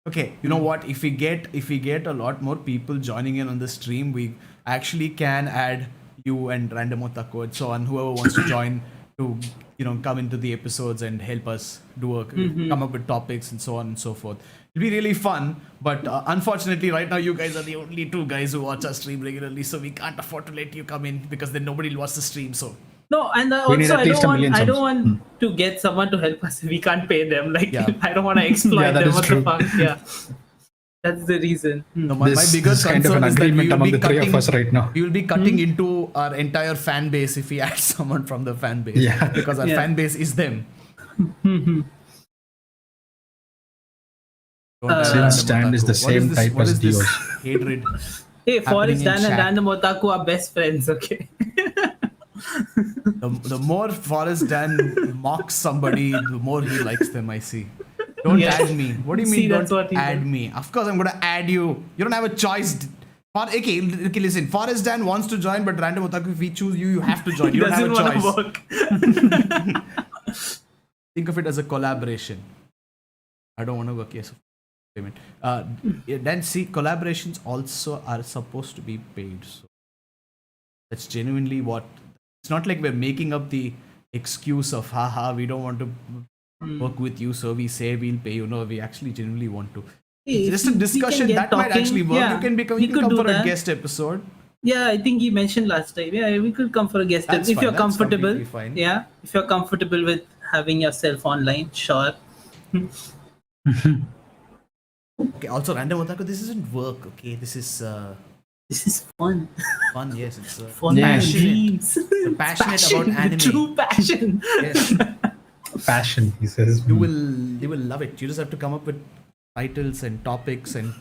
Okay, you know what? If we get a lot more people joining in on the stream, we actually can add you and Random Otaku and so on, whoever wants to join to, you know, come into the episodes and help us do come up with topics and so on and so forth. It'll be really fun, but unfortunately right now you guys are the only two guys who watch our stream regularly, so we can't afford to let you come in because then nobody will watch the stream. So No, and We need also at I least don't a million want subs. to get someone to help us. We can't pay them. Like Yeah. I don't want to exploit Yeah, that them. is What true. the fuck? Yeah, that's the reason. no, my This biggest is kind of concern an is that we agreement will among be the three of cutting, us right now. we will be cutting into our entire fan base if we add someone from the fan base. Yeah. Because our Yeah. fan base is them. Don't add Since Random Stan is Otaku. the What same this- type what as is this Dios. hatred? Hey, happening Forest in Dan and chat. Random Otaku are best friends. Okay. The more Forrest Dan mocks somebody, the more he likes them, I see. Don't Yes. add me. What do you mean See, that's don't what he add does. me? Of course I'm going to add you. You don't have a choice. Okay, listen. Forrest Dan wants to join, but Random Otaku, if we choose you, you have to join. He You don't have doesn't a want choice. to work. Think of it as a collaboration. I don't want to work. Yes. Payment. Then see, collaborations also are supposed to be paid. So that's genuinely what. It's not like we're making up the excuse of haha, we don't want to work with you, so we say we'll pay you. No, we actually genuinely want to. Hey, Just a if we discussion can that get might actually work. yeah, You can become. we You can could come do for a that. guest episode. Yeah, I think he mentioned last time. Yeah, we could come for a guest That's if fine, you're that's comfortable. completely fine. Yeah, if you're comfortable with having yourself online, sure. Okay. Also, Random Otaku, this isn't work. Okay, this is This is fun. fun. Yes, it's Fun Yeah. and passionate. dreams. You're passionate Passion, about anime. True passion. Yes. Passion, he says. You will love it. You just have to come up with titles and topics and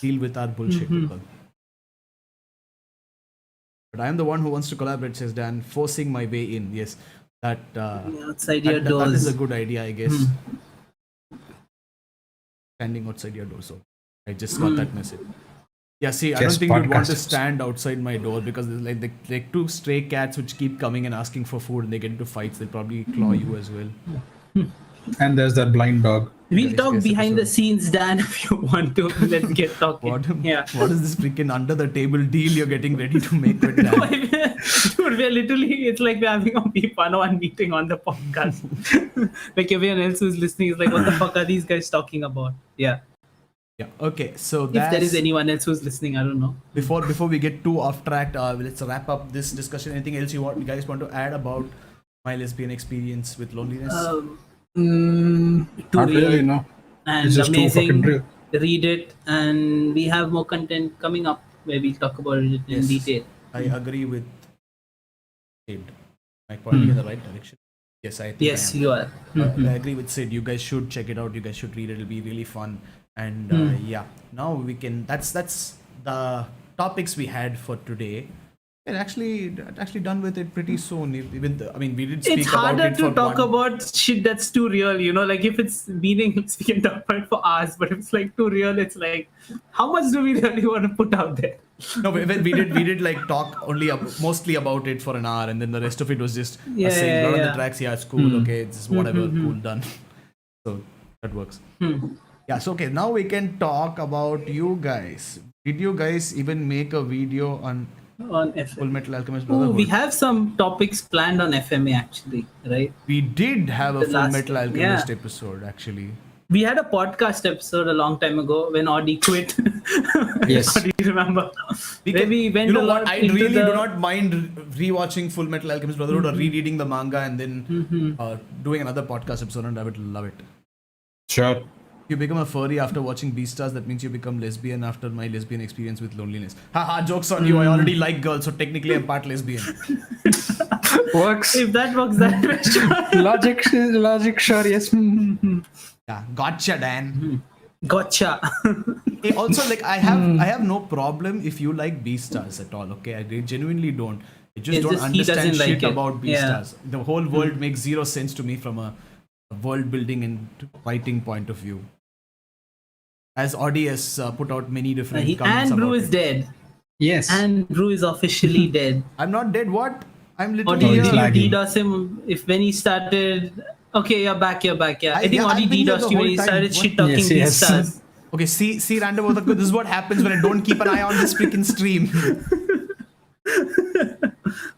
deal with our bullshit. People. But I am the one who wants to collaborate, says Dan, forcing my way in. Yes, that Outside your that is doors. a good idea, I guess. Standing outside your door. So I just got that message. Yeah, see, I don't Just think you'd want to podcasters. stand outside my door because there's like two stray cats which keep coming and asking for food, and they get into fights. They'll probably claw you as well. And there's that blind dog. We'll Nice talk guest behind the episode. scenes, Dan, if you want to. Let's get talking. What? Yeah. What is this freaking under the table deal you're getting ready to make with Dan? Dude, we're literally, it's like we're having a Weeb101 meeting on the podcast. Like everyone else who's listening is like, what the fuck are these guys talking about? Yeah. Yeah. Okay. So If there that's is anyone else who's listening, I don't know. before we get too off track, let's wrap up this discussion. Anything else you guys want to add about my lesbian experience with loneliness? Too Not real really, no. and It's just too fucking amazing. real. Read it, and we have more content coming up where we'll talk about it in Yes. detail. I agree with Sid. Am I pointing in the right direction? Yes, I think Yes, I am. you are. I agree with Sid. You guys should check it out. You guys should read it. It'll be really fun. And yeah, now we can. That's the topics we had for today. We're actually done with it pretty soon. Even I mean, we did speak It's about harder it to for talk one- about shit that's too real, you know, like if it's meaningless, we can talk about it for hours, but if it's like too real, it's like, how much do we really want to put out there? No, we did like talk only mostly about it for an hour, and then the rest of it was just Yeah, us saying, "Lot of yeah. the tracks, yeah, it's cool, okay, it's whatever, cool, done." So that works. Yeah. So okay, now we can talk about you guys. Did you guys even make a video on On Full FM. Metal Alchemist Oh, Brotherhood? we have some topics planned on FMA actually, right? We did have a The Full last- Metal Alchemist yeah. episode actually. We had a podcast episode a long time ago when Audi quit. Yes. Do you remember? We Where can, we went you a know what? lot I into really the- do not mind rewatching Full Metal Alchemist Brotherhood or rereading the manga and then doing another podcast episode, and I would love it. Sure. If you become a furry after watching Beastars, that means you become lesbian after my lesbian experience with loneliness. Haha, joke's on you. I already like girls, so technically I'm part lesbian. Works. If that works that way, sure. Logic, sure, yes. Yeah, gotcha, Dan. Gotcha. Hey, also, like I have no problem if you like Beastars at all. Okay, I genuinely don't. I just It's don't just he understand doesn't shit like it. about Yeah. Beastars. The whole world makes zero sense to me from a world building and writing point of view. As Audi has put out many different comments And Brew about is it. dead. Yes. And Brew is officially dead. I'm not dead. What? I'm Or literally did it's you lagging. DDoS him if when he started? Okay, you're back. Yeah. I think I've Audi been here DDoS the you when whole he time. started What? shit talking Yes, these yes. stars. Okay, see, Random Otaku, this is what happens when I don't keep an eye on this freaking stream.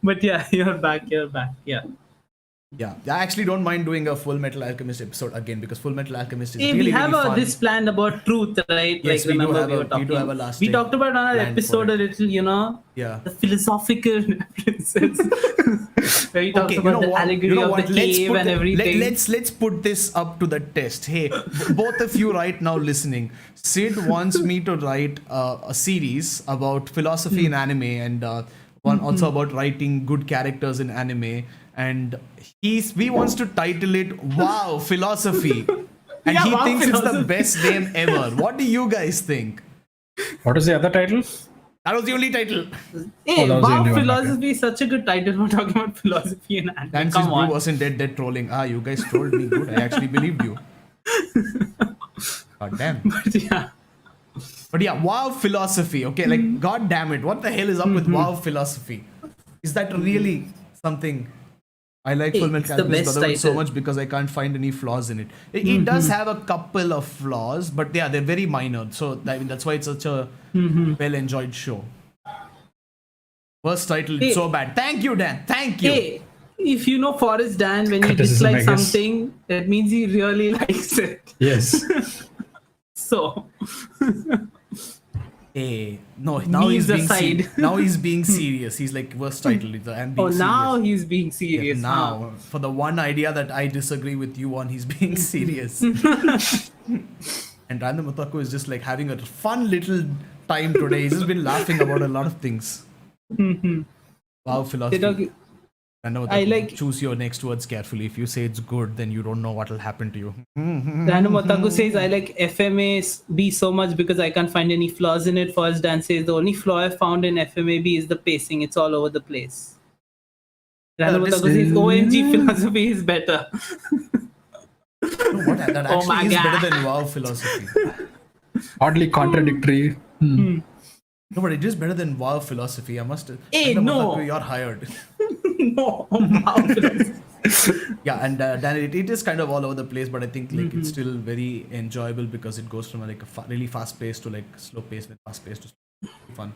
But yeah, you're back. Yeah. Yeah, I actually don't mind doing a Full Metal Alchemist episode again because Full Metal Alchemist is Hey, really, we have really fun. this plan about truth, right? Yes, Like we do remember have we were we talking. do have a last We take talked about on our planned for episode a it. little, Yeah. the philosophical references. Where he talks Okay, about the allegory of the cave and everything. Let's put this up to the test. Hey, both of you right now listening, Sid wants me to write a series about philosophy in anime and one also about writing good characters in anime, and he wants to title it "Wow Philosophy," and Yeah, he Wow thinks it's the Philosophy. best name ever. What do you guys think? What is the other title? That was the only title. Hey, that was the wow, only one, philosophy is such a good title for talking about philosophy and anime. Dance's Come Brew on. wasn't dead trolling. You guys trolled me. Good. I actually believed you. God damn. But yeah. But yeah, wow philosophy. Okay, like god damn it. What the hell is up with wow philosophy? Is that really something? I like Hey, Full Metal it's the Alchemist best Brotherhood so title. much because I can't find any flaws in it. It does have a couple of flaws, but yeah, they're very minor. So I mean that's why it's such a well enjoyed show. Worst title, Hey. so bad. Thank you, Dan. Thank you. Hey, if you know Forrest Dan, when he Criticism, dislikes I guess. something, that means he really likes it. Yes. So, Hey, no, now he's Memes being aside. now he's being serious. He's like worst title. I'm being oh, serious. now he's being serious. Yeah, now, for the one idea that I disagree with you on, he's being serious. And Random Otaku is just like having a fun little time today. He's just been laughing about a lot of things. Wow, philosophy. Random I Otaku, like- choose your next words carefully. If you say it's good, then you don't know what will happen to you. Random Otaku says, I like FMA-B so much because I can't find any flaws in it. Forrest Dan says, the only flaw I found in FMA-B is the pacing. It's all over the place. Random this- Otaku says, OMG philosophy is better. No, what? That actually is Manga. better than wow philosophy. Oddly contradictory. No, but it is better than wow philosophy. I must. Hey, Random no. Otaku, you're hired. No, wow philosophy. Yeah, and Dan, it is kind of all over the place, but I think like it's still very enjoyable because it goes from like a really fast pace to like slow pace, then fast pace to fun.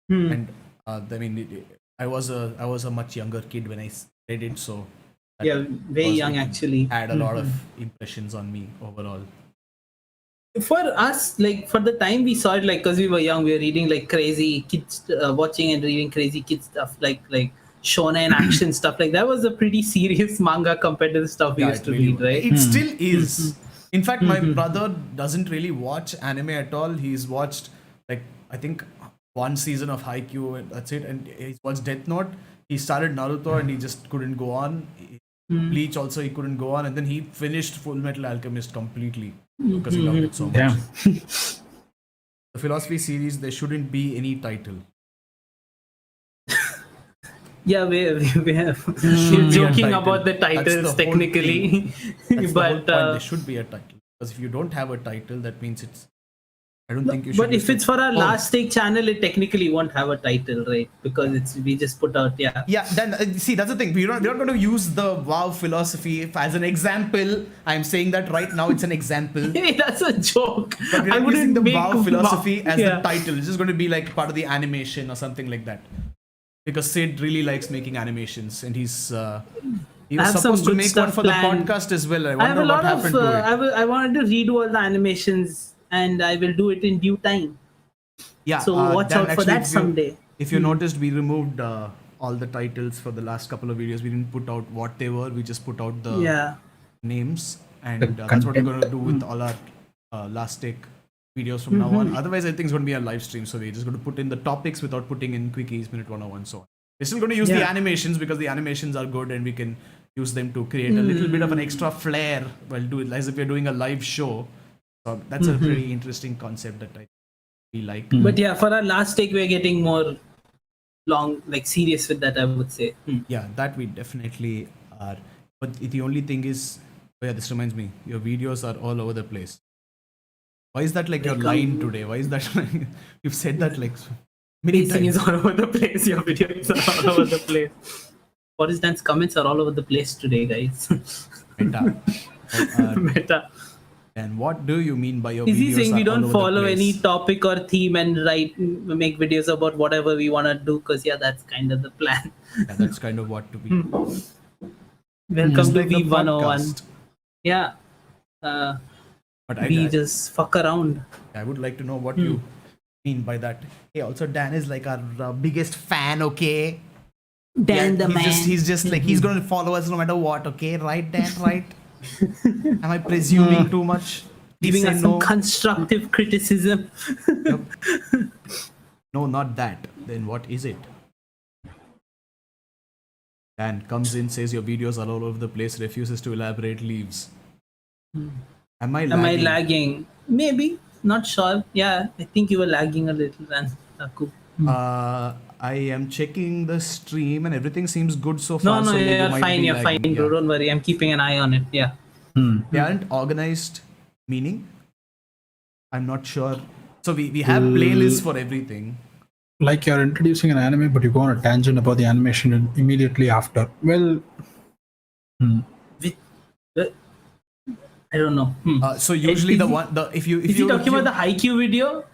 And I mean, I was a much younger kid when I read it, so that Yeah, very was, young like, actually. had a lot of impressions on me overall. For us, like for the time we saw it, like because we were young, we were reading like crazy kids, watching and reading crazy kid stuff, like shonen action stuff. Like that was a pretty serious manga compared to the stuff we used it to really- read, right? It still is. In fact, my brother doesn't really watch anime at all. He's watched like I think one season of Haikyuu and that's it. And he's watched Death Note. He started Naruto and he just couldn't go on. Bleach also he couldn't go on, and then he finished Full Metal Alchemist completely because he loved it so much. Damn. The philosophy series, there shouldn't be any title. Yeah, we're be a joking title. about the That's the titles whole technically, That's the whole but point. There should be a title because if you don't have a title, that means it's. I don't think you should. but if use it's it. for our Oh, last take channel, it technically won't have a title, right? Because we just put out Yeah, then see that's the thing. We're not going to use the wow philosophy as an example. I'm saying that right now. It's an example. Hey, that's a joke. But we're I not wouldn't using the make wow philosophy as yeah. the title. It's just going to be like part of the animation or something like that. Because Sid really likes making animations, and he was I have some supposed to good make stuff one for planned. the podcast as well. I I have wonder a what lot happened of. to it. I wanted to redo all the animations, and I will do it in due time. Yeah, So watch Dan, out for actually, that if you- someday. If you noticed, we removed all the titles for the last couple of videos. We didn't put out what they were. We just put out the Yeah. names, and The that's what we're content. going to do with all our last take videos from now on. Otherwise, I think it's going to be a live stream. So we're just going to put in the topics without putting in quickies, minute 101, so on. We're still going to use the Yeah. animations because the animations are good and we can use them to create a little bit of an extra flair while do it as if we're doing a live show. So that's a pretty interesting concept that I we like. But yeah, for our last take, we're getting more long, like serious with that, I would say. Yeah, that we definitely are. But the only thing is, oh yeah, this reminds me, your videos are all over the place. Why is that like your line today? Why is that like, you've said that like Many Pacing times. is all over the place. Your videos are all over the place. Forest Dance comments are all over the place today, guys. Meta. Meta. And what do you mean by your Is videos he saying are we all don't over the follow any place? topic or theme and make videos about whatever we want to do? Because yeah, that's kind of the plan. Yeah, that's kind of what to be. Welcome to Like the Weeb101. podcast. Yeah. But We just fuck around. I would like to know what you mean by that. Hey, also Dan is like our biggest fan, okay? Dan the he's man. He's just like, he's going to follow us no matter what, okay? Right, Dan, right? Am I presuming too much? Please Giving say us some constructive criticism. Yep. No, not that. Then what is it? Dan comes in, says your videos are all over the place, refuses to elaborate, leaves. Am I lagging? Maybe. Not sure. Yeah, I think you were lagging a little, Dan. Taku. I am checking the stream and everything seems good so far. No, so maybe you're might fine. be You're lagging. fine, bro. Yeah. Don't worry. I'm keeping an eye on it. Yeah. They aren't organized, meaning I'm not sure. So we have playlists for everything. Like you're introducing an anime, but you go on a tangent about the animation immediately after. Well, I don't know. So usually Is he talking about the Haikyuu video?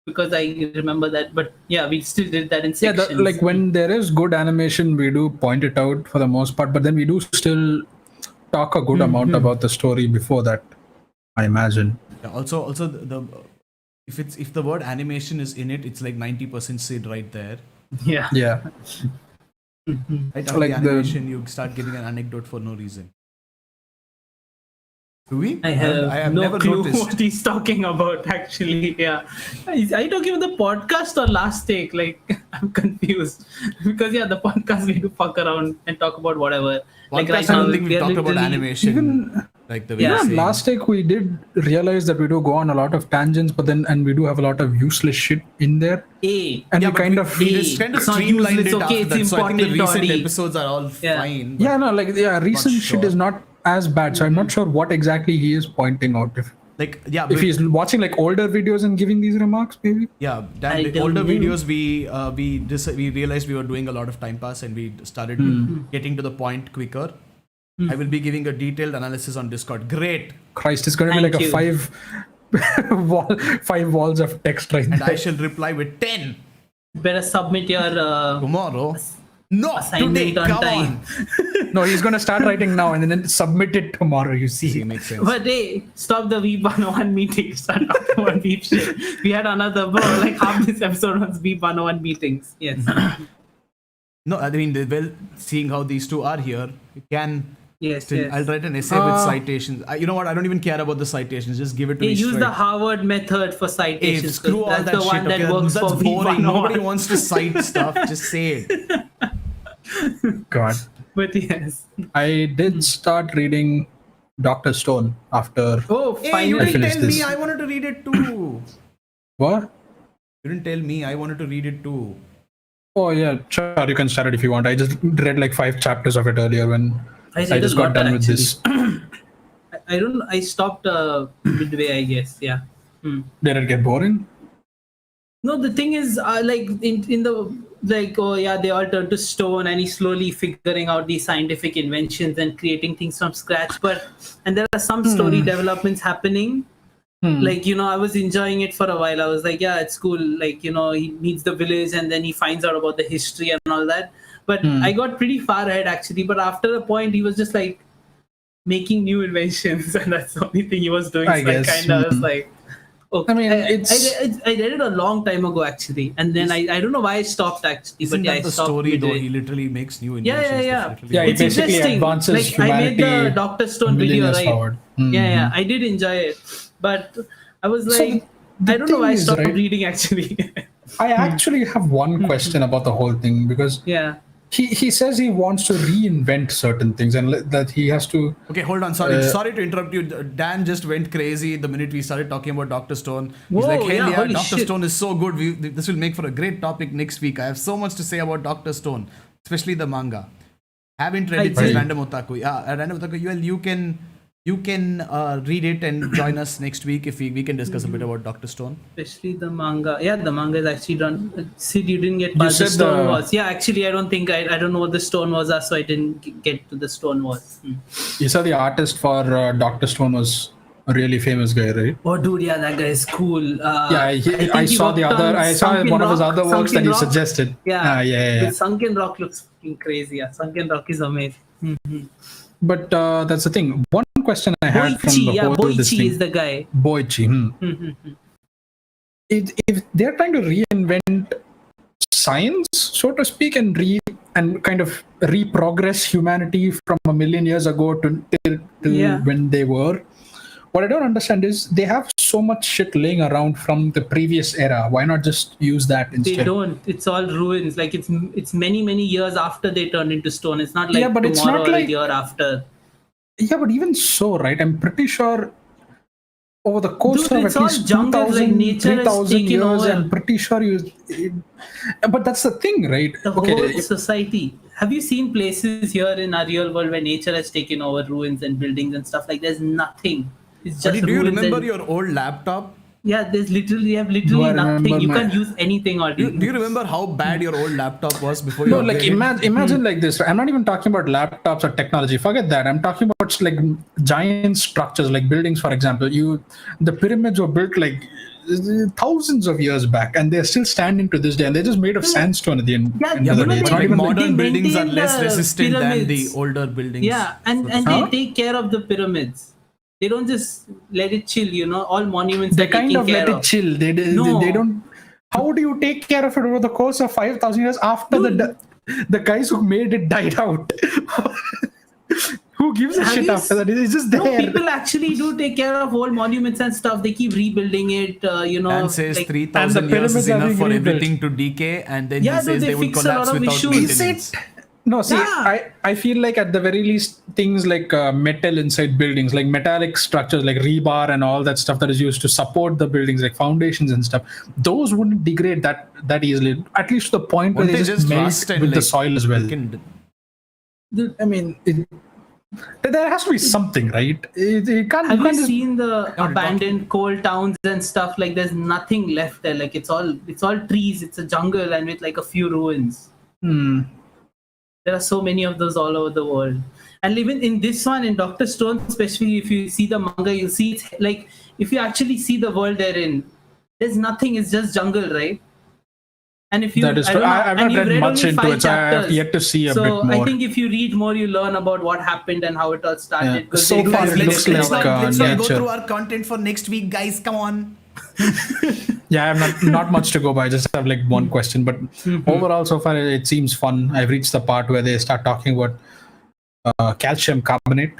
Because I remember that, but yeah, we still did that in sections. like when there is good animation, we do point it out for the most part, but then we do still talk a good amount about the story before that, I imagine. Yeah, also the if the word animation is in it, it's like 90% Sid right there. Yeah. Yeah. Right after Like the animation, you start giving an anecdote for no reason. Do we? I have no never clue noticed. what he's talking about, actually. Yeah. Are you talking about the podcast or last take? Like, I'm confused. Because, yeah, the podcast we do fuck around and talk about whatever. Like, Podcast, I don't think we are talked about literally- animation. Even like the way Yeah. you're saying. last take we did realize that we do go on a lot of tangents, but then and we do have a lot of useless shit in there. A. And Yeah, we but kind we, of we just kind of It's not streamlined useless, it okay, after it's that. So I think the important, recent Toddy. episodes are all Yeah. fine. but Yeah, no, like recent shit sure. is not as bad. So I'm not sure what exactly he is pointing out. Like yeah, If he's watching like older videos and giving these remarks, maybe. yeah, I the don't older know. videos we realized we were doing a lot of time pass and we started getting to the point quicker. I will be giving a detailed analysis on Discord. Great. Christ, it's going to be Thank like you. a five walls of text right And there. I shall reply with 10 Better submit your tomorrow. No, assignment today. on Come time. on. No, he's going to start writing now and then submit it tomorrow. You See, see. makes sense. But hey, stop the Weeb101 meeting. Start talking about Weeb shit. We had another, bro, like half this episode was Weeb101 meetings. Yes. No, I mean, well, seeing how these two are here, you can. Yes, Still, yes. I'll write an essay with citations. You know what? I don't even care about the citations. Just give it to Hey, me use straight. the Harvard method for Hey, citations. screw all that's that the shit. one Okay, that works that's for boring. Nobody Weeb101. wants to cite stuff. Just say it. God. But yes. I did start reading Dr. Stone after. Oh, Hey, you finally. didn't finished tell me. this. I wanted to read it too. What? You didn't tell me. I wanted to read it too. Oh, yeah, sure. You can start it if you want. I just read like 5 chapters of it earlier when I I read just a got lot, done with actually. this. I don't. I stopped midway, I guess. Yeah. Did it get boring? No, the thing is, like in the like, oh yeah, they all turn to stone, and he's slowly figuring out these scientific inventions and creating things from scratch. And there are some story developments happening. Like, you know, I was enjoying it for a while. I was like, yeah, it's cool. Like, you know, he meets the village and then he finds out about the history and all that. But I got pretty far ahead actually. But after a point, he was just like making new inventions, and that's the only thing he was doing. I So I guess. kind of was like, okay. I mean, I read it a long time ago actually, and then I don't know why I stopped actually. Isn't but yeah, that I the stopped story though? midway. He literally makes new Yeah, inventions. yeah. That's literally Yeah, what he It's basically interesting. advances Like I made the humanity Dr. Stone million video, years right? forward. Yeah, I did enjoy it, but I was So like, the I don't know why I thing is, stopped right? reading actually. I actually have one question about the whole thing because Yeah. he says he wants to reinvent certain things and that he has to. Okay, hold on. Sorry to interrupt you. Dan just went crazy the minute we started talking about Dr. Stone. He's Whoa, like, hell yeah, yeah, holy Dr. shit. Stone is so good. This will make for a great topic next week. I have so much to say about Dr. Stone, especially the manga. Haven't read it, says did. Random Otaku. Yeah, Random Otaku. You can You can read it and join us next week if we can discuss a bit about Dr. Stone. Especially the manga. Yeah, the manga is actually done. Sid, you didn't get You past the said Stone the- Wars. Yeah, actually, I don't think I don't know what the Stone Wars are, so I didn't get to the Stone Wars. You said the artist for Dr. Stone was a really famous guy, right? Oh, dude, yeah, that guy is cool. Yeah, think I he saw worked on I saw Sunken one of his Rock- other works that Sunken you Rock. suggested. Yeah, yeah. The Sunken Rock looks fucking crazy. Yeah, Sunken Rock is amazing. But that's the thing. One question I had from Boichi, the yeah, whole this Boichi thing. is the guy. Boichi. If they're trying to reinvent science, so to speak, and kind of reprogress humanity from a million years ago to Yeah. when they were. What I don't understand is they have so much shit laying around from the previous era. Why not just use that instead? They don't. It's all ruins. Like it's many years after they turned into stone. It's not like Yeah, but it's tomorrow not or like- a year after. Yeah, but even so, right? I'm pretty sure over the course Dude, of it's at all least jungles, like 2,000, nature has 3,000 taken years, over. I'm pretty sure but that's the thing, right? The whole society. Have you seen places here in our real world where nature has taken over ruins and buildings and stuff like? There's nothing. It's just Buddy, do you ruins remember and- your old laptop? Yeah, you have Do I literally remember nothing. You my- can't use anything or Do you remember how bad your old laptop was before you No, like upgraded? imagine like this. I'm not even talking about laptops or technology. Forget that. I'm talking about like giant structures, like buildings, for example. The pyramids were built like thousands of years back, and they're still standing to this day. And they're just made of sandstone at the end. Yeah, end Yeah, of the but, day. It's they- not but even like- modern they buildings are maintain less the resistant than the pyramids. older buildings. Yeah, and Huh? they take care of the pyramids. They don't just let it chill, all monuments They are kind taken of care let it chill. They No. don't. How do you take care of it over the course of 5,000 years after the guys who made it died out? Who gives a Have shit you after that? It's just No, there. people actually do take care of old monuments and stuff. They keep rebuilding it, Dan says like- 3,000 and the years is pyramids are enough being for rebuilt. everything to decay, and then Yeah, he says they they would fix a lot collapse of without issues. Is maintenance. it? No, see, Yeah. I feel like at the very least, things like metal inside buildings, like metallic structures, like rebar and all that stuff that is used to support the buildings, like foundations and stuff, those wouldn't degrade that easily. At least to the point where Won't they they just just melt rust and with the like, soil as well. you can- Dude, I mean, there has to be something, right? You can't. Have you you can't just, seen the talking- abandoned coal towns and stuff? Like, there's nothing left there. Like, it's all trees. It's a jungle, and with like a few ruins. There are so many of those all over the world. And even in this one, in Dr. Stone, especially if you see the manga, you'll see it's like, if you actually see the world they're in, there's nothing. It's just jungle, right? And if you, That is I true. don't know, I've and not you've read much only into 5 it, so I have chapters. yet to see a So bit more. I think if you read more, you learn about what happened and how it all started. Yeah. 'Cause So they do far, this it looks little like, bit of- let's not go nature. through our content for next week, guys. Come on. Yeah, I have not much to go by. I just have like one question, but overall, so far it seems fun. I've reached the part where they start talking about calcium carbonate.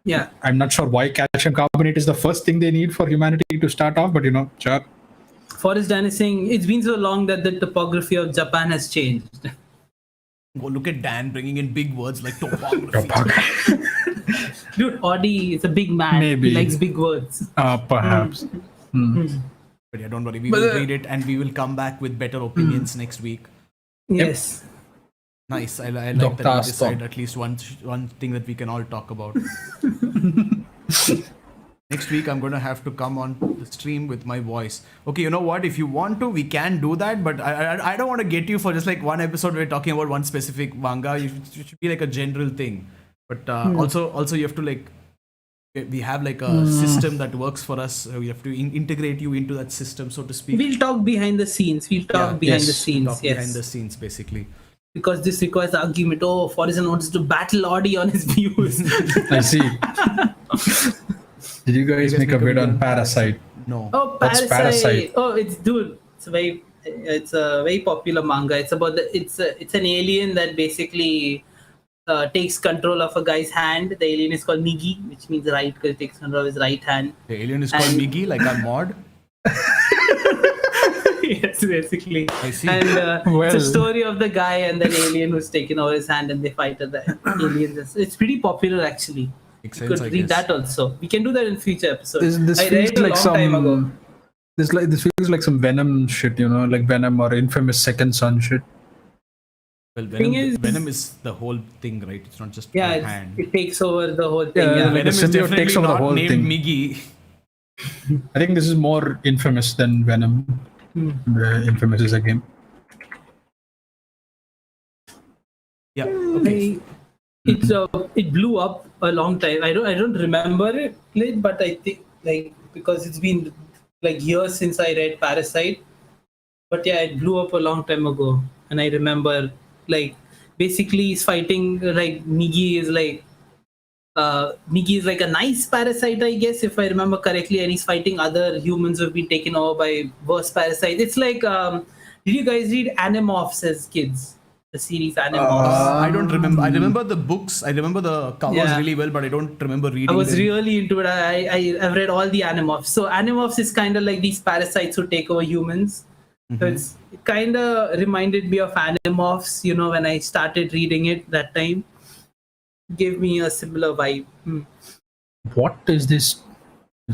Yeah. I'm not sure why calcium carbonate is the first thing they need for humanity to start off, but sure. Forrest Dan is saying it's been so long that the topography of Japan has changed. Go look at Dan bringing in big words like topography. Dude, Audi is a big man. Maybe. He likes big words. Perhaps. But yeah, don't worry. We will read it and we will come back with better opinions next week. Yes. Nice. I like Dr. that we Aston. decide at least one thing that we can all talk about. Next week, I'm going to have to come on the stream with my voice. Okay, you know what? If you want to, we can do that. But I don't want to get you for just like one episode. We're talking about one specific manga. It should be like a general thing. But also you have to like, we have like a system that works for us. So we have to integrate you into that system, so to speak. We'll talk behind the scenes. We'll talk Yeah, behind yes. the scenes. Talk Yes. behind the scenes, basically. Because this requires argument. Oh, Forrest wants to battle Audi on his views. I see. Did you guys make a bid on Parasite? No. Oh, What's Parasite? Oh, it's a very popular manga. It's about it's an alien that basically takes control of a guy's hand. The alien is called Migi, which means right, because it takes control of his right hand. The alien is called And- Miggy, like our mod. Yes, basically. I see. And it's a Well. story of the guy and the alien who's taken over his hand, and they fight at the aliens. It's pretty popular, actually. Makes You sense, could I read guess. that also. We can do that in future episodes. This I feels read it a like long time ago. this feels like some Venom shit, like Venom or infamous Second Son shit. Well, Thing is- Venom is the whole thing, right? It's not just Yeah, one it hand. takes over the whole thing. Yeah, Yeah, like Venom the is symbiote definitely takes over the not whole named thing. Miggy. I think this is more infamous than Venom. Infamous is a game. Yeah. Okay. It blew up a long time. I don't remember it, but I think like because it's been like years since I read Parasite. But yeah, it blew up a long time ago, and I remember like basically he's fighting like Migi is like a nice parasite, I guess, if I remember correctly, and he's fighting other humans who've been taken over by worse parasites. It's like, did you guys read Animorphs as kids? The series Animorphs. I don't remember. I remember the books. I remember the covers Yeah. really well, but I don't remember reading I was them. really into it. I've read all the Animorphs. So Animorphs is kind of like these parasites who take over humans. So it kind of reminded me of Animorphs, when I started reading it that time. Gave me a similar vibe. What is this?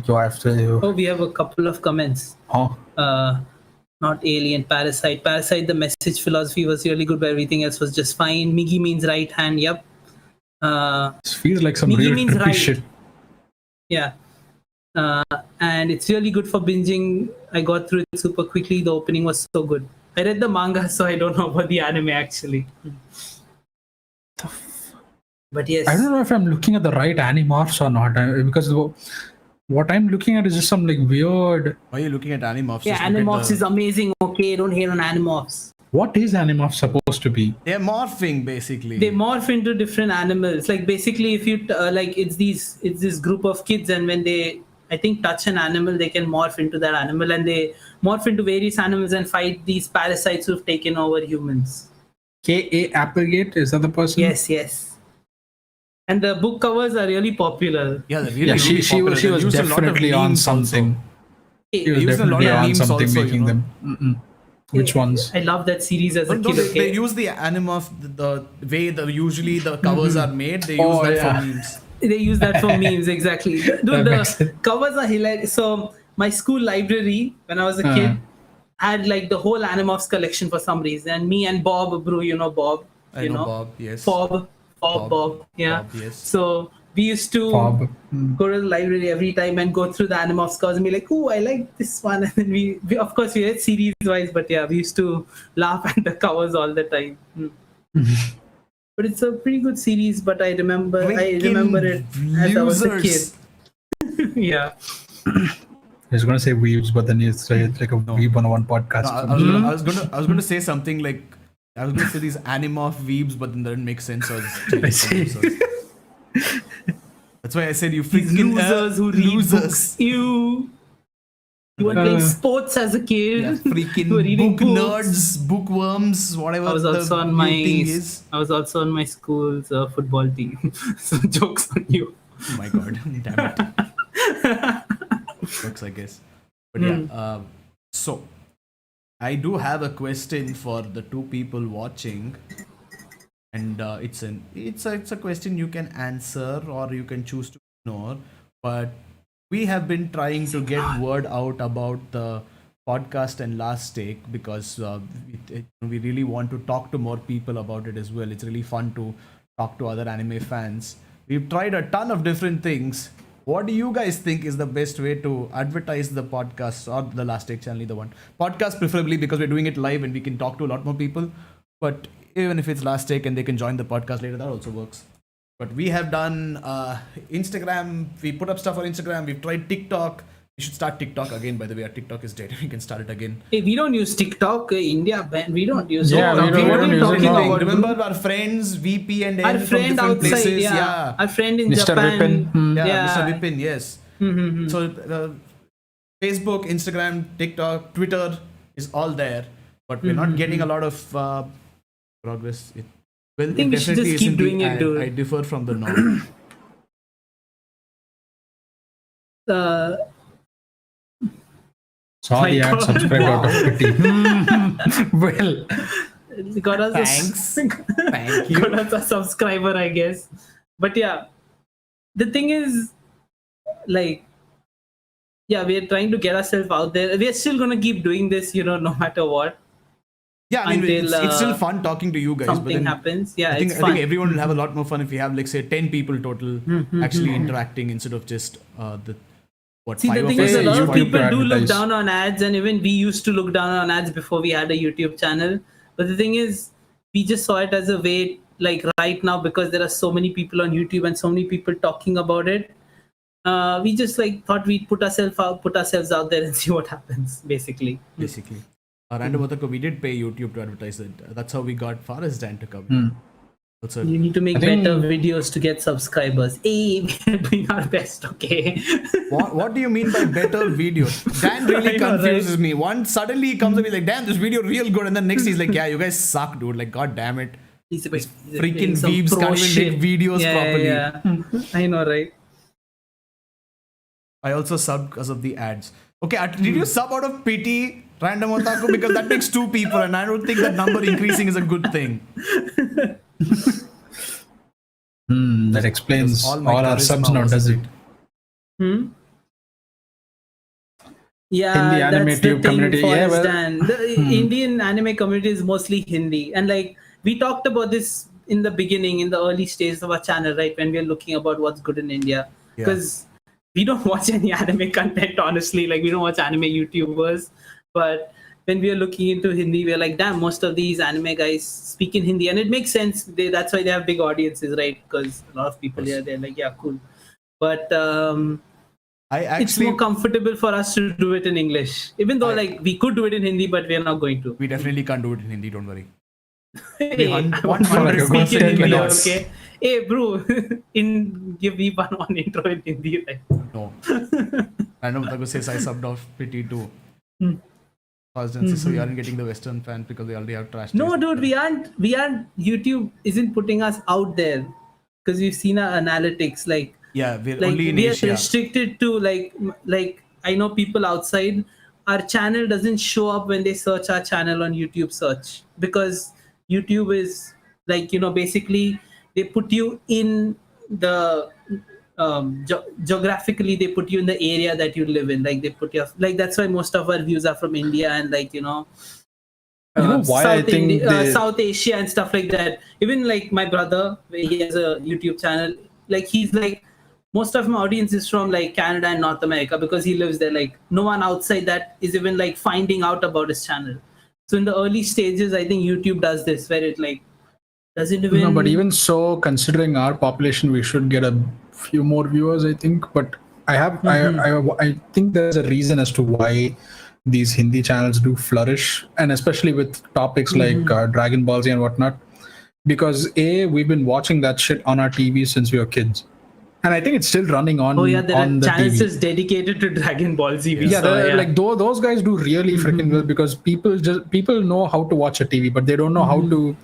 You have to. Oh, we have a couple of comments. Oh, Not alien, parasite. Parasite, the message philosophy was really good, but everything else was just fine. Migi means right hand. Yep. this feels like some Migi real means trippy right. shit. Yeah. And it's really good for binging. I got through it super quickly. The opening was so good. I read the manga, so I don't know about the anime actually. But yes. I don't know if I'm looking at the right Animorphs or not, because what I'm looking at is just some like weird. Why are you looking at Animorphs? Yeah, Just look at Animorphs is amazing. Okay, don't hate on Animorphs. What is Animorphs supposed to be? They're morphing basically. They morph into different animals. Like basically, if you like, it's this group of kids, and when they, I think, touch an animal, they can morph into that animal, and they morph into various animals and fight these parasites who've taken over humans. K.A. Applegate, is that the person? Yes. And the book covers are really popular. Yeah, they're really, Yeah, really she popular. was They use a lot of definitely on memes also. something. She was use a lot definitely of on memes something also, making them. Which ones? I love that series as a No, kid. they Okay? use the Animorph, the way usually the covers are made. They use Oh, that yeah. for memes. They use that for memes, exactly. Dude, That makes the sense. covers are hilarious. So my school library, when I was a kid, had like the whole Animorphs collection for some reason. And me and Bob, bro, Bob. I know Bob, yes. Bob, yeah. Bob, yes. So we used to Bob. go to the library every time and go through the Animorphs covers and be like, "Oh, I like this one." And then we of course we read series wise, but yeah, we used to laugh at the covers all the time. But it's a pretty good series. But I remember it as I was a Losers. kid. Yeah. I was gonna say Weebs, but then it's like a Weeb101 podcast. No, I was gonna say something like I was gonna say these Animorph Weebs, but then that didn't make sense. So I see. That's why I said you These freaking losers who read losers. books. You were playing sports as a kid. Yeah, freaking You were reading book books. nerds, bookworms, whatever I was also the on new my thing is. I was also on my school's football team. So jokes on you. Oh my god, damn it. Works, I guess. But yeah, so I do have a question for the two people watching, and it's a question you can answer or you can choose to ignore. But we have been trying to get word out about the podcast and Last Take because we really want to talk to more people about it as well. It's really fun to talk to other anime fans. We've tried a ton of different things. What do you guys think is the best way to advertise the podcast or the Last Take channel, either one? Podcast preferably because we're doing it live and we can talk to a lot more people. But even if it's Last Take and they can join the podcast later, that also works. But we have done Instagram. We put up stuff on Instagram. We've tried TikTok. We should start TikTok again, by the way. Our TikTok is dead. We can start it again. Hey, we don't use TikTok. India ban. We don't use Yeah, TikTok. we What don't are you use it talking now. about? Remember our friends VP and Our N from friend different outside, places. yeah. Our friend in Mr. Japan. Vipin. Yeah, Mr. Vipin, yes. So Facebook, Instagram, TikTok, Twitter is all there, but we're not getting a lot of progress. I think we should just keep doing it, dude. I differ from the norm. Sorry, My I God. subscribed out of pity. Well, Got us Thanks. A, Thank you. got us a subscriber, I guess. But yeah, the thing is, like, yeah, we are trying to get ourselves out there. We are still gonna keep doing this, no matter what. Yeah, I mean, until it's still fun talking to you guys. something but then happens. Yeah, I think it's fun. everyone will have a lot more fun if we have, like, say, 10 people total actually interacting instead of just the See, the 5 thing of is, us. a lot of YouTube people to do look advertise. down on ads, and even we used to look down on ads before we had a YouTube channel. But the thing is, we just saw it as a way, like right now, because there are so many people on YouTube and so many people talking about it. We just like thought we'd put ourselves out there and see what happens, basically. Random Otako, we did pay YouTube to advertise it. That's how we got Forest Dan to come. Also, You need to make I think- better videos to get subscribers. Hey, we're doing our best, okay? what do you mean by better videos? Dan really I know, confuses me. One suddenly he comes and he's like, damn, this video real good. And then next he's like, yeah, you guys suck, dude. Like, god damn it. He's Freaking Weebs can't even make videos properly. Yeah. I know, right? I also subbed because of the ads. Okay, did you sub out of pity, Random Otaku? Because that makes 2 people, and I don't think that number increasing is a good thing. That explains All all, my our charisma subs now, was does it? Yeah, Hindi anime that's the tube thing, community. Yeah, Forrest well- Dan. The Indian anime community is mostly Hindi, and like we talked about this in the beginning, in the early stages of our channel, right? When we are looking about what's good in India, because we don't watch any anime content, honestly. Like we don't watch anime YouTubers, but when we are looking into Hindi, we are like, damn, most of these anime guys speak in Hindi, and it makes sense. That's why they have big audiences, right? Because a lot of people here, they're like, yeah, cool. But it's more comfortable for us to do it in English, even though like we could do it in Hindi, but we are not going to. We definitely can't do it in Hindi, don't worry. Hey, I for want like to a speak good in Hindi, 10 minutes. okay? Hey, bro, give Weeb101 intro in Hindi, right? No. Random Otaku says I subbed off pity too. So we aren't getting the Western fans because we already have trash. No, taste. dude, we aren't. YouTube isn't putting us out there because we've seen our analytics. Like, Yeah, we're like only in we Asia. are restricted to like I know people outside. Our channel doesn't show up when they search our channel on YouTube search, because YouTube is like, basically they put you in the geographically, they put you in the area that you live in. Like they put you that's why most of our views are from India and like You know why I think South Asia and stuff like that. Even like my brother, he has a YouTube channel. Like he's like, most of my audience is from like Canada and North America because he lives there. Like no one outside that is even like finding out about his channel. So in the early stages, I think YouTube does this where it like doesn't even. No, but even so, considering our population, we should get a few more viewers, I think. But I think there's a reason as to why these Hindi channels do flourish, and especially with topics like Dragon Ball Z and whatnot. Because we've been watching that shit on our TV since we were kids, and I think it's still running on. Oh yeah, there are on the channels TV. just dedicated to Dragon Ball Z. Like those guys do really freaking well, because people know how to watch a TV, but they don't know how to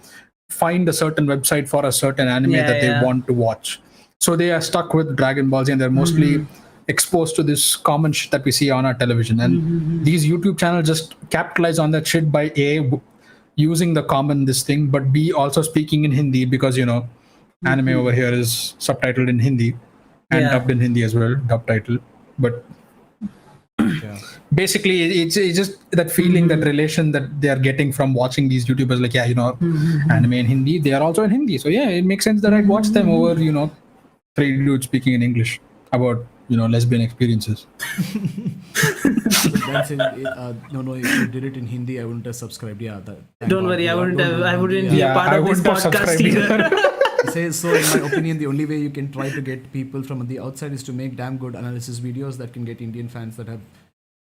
find a certain website for a certain anime that they want to watch. So they are stuck with Dragon Ball Z, and they're mostly exposed to this common shit that we see on our television. And these YouTube channels just capitalize on that shit by using the common this thing, but B also speaking in Hindi, because anime over here is subtitled in Hindi and dubbed in Hindi as well, dub title. But basically it's just that feeling, that relation that they are getting from watching these YouTubers, like anime in Hindi, they are also in Hindi, so it makes sense that I'd watch them over 3 dudes speaking in English about lesbian experiences. No, if you did it in Hindi, I wouldn't have subscribed. Don't worry, I wouldn't be a part of this podcast either. So in my opinion, the only way you can try to get people from the outside is to make damn good analysis videos that can get Indian fans that have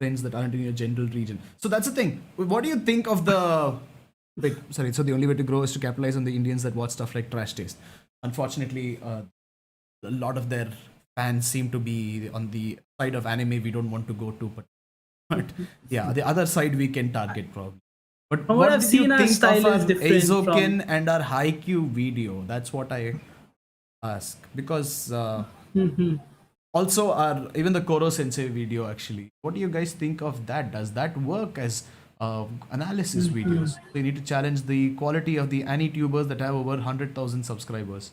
friends that aren't in your general region. So that's the thing. What do you think of so the only way to grow is to capitalize on the Indians that watch stuff like Trash Taste. Unfortunately, a lot of their fans seem to be on the side of anime we don't want to go to, but the other side we can target probably. But From what I've do you seen, our think style of is our different Aizoken and our Haikyuu video? That's what I ask, because also even the Koro Sensei video, actually, what do you guys think of that? Does that work as analysis videos? They need to challenge the quality of the AniTubers that have over 100,000 subscribers.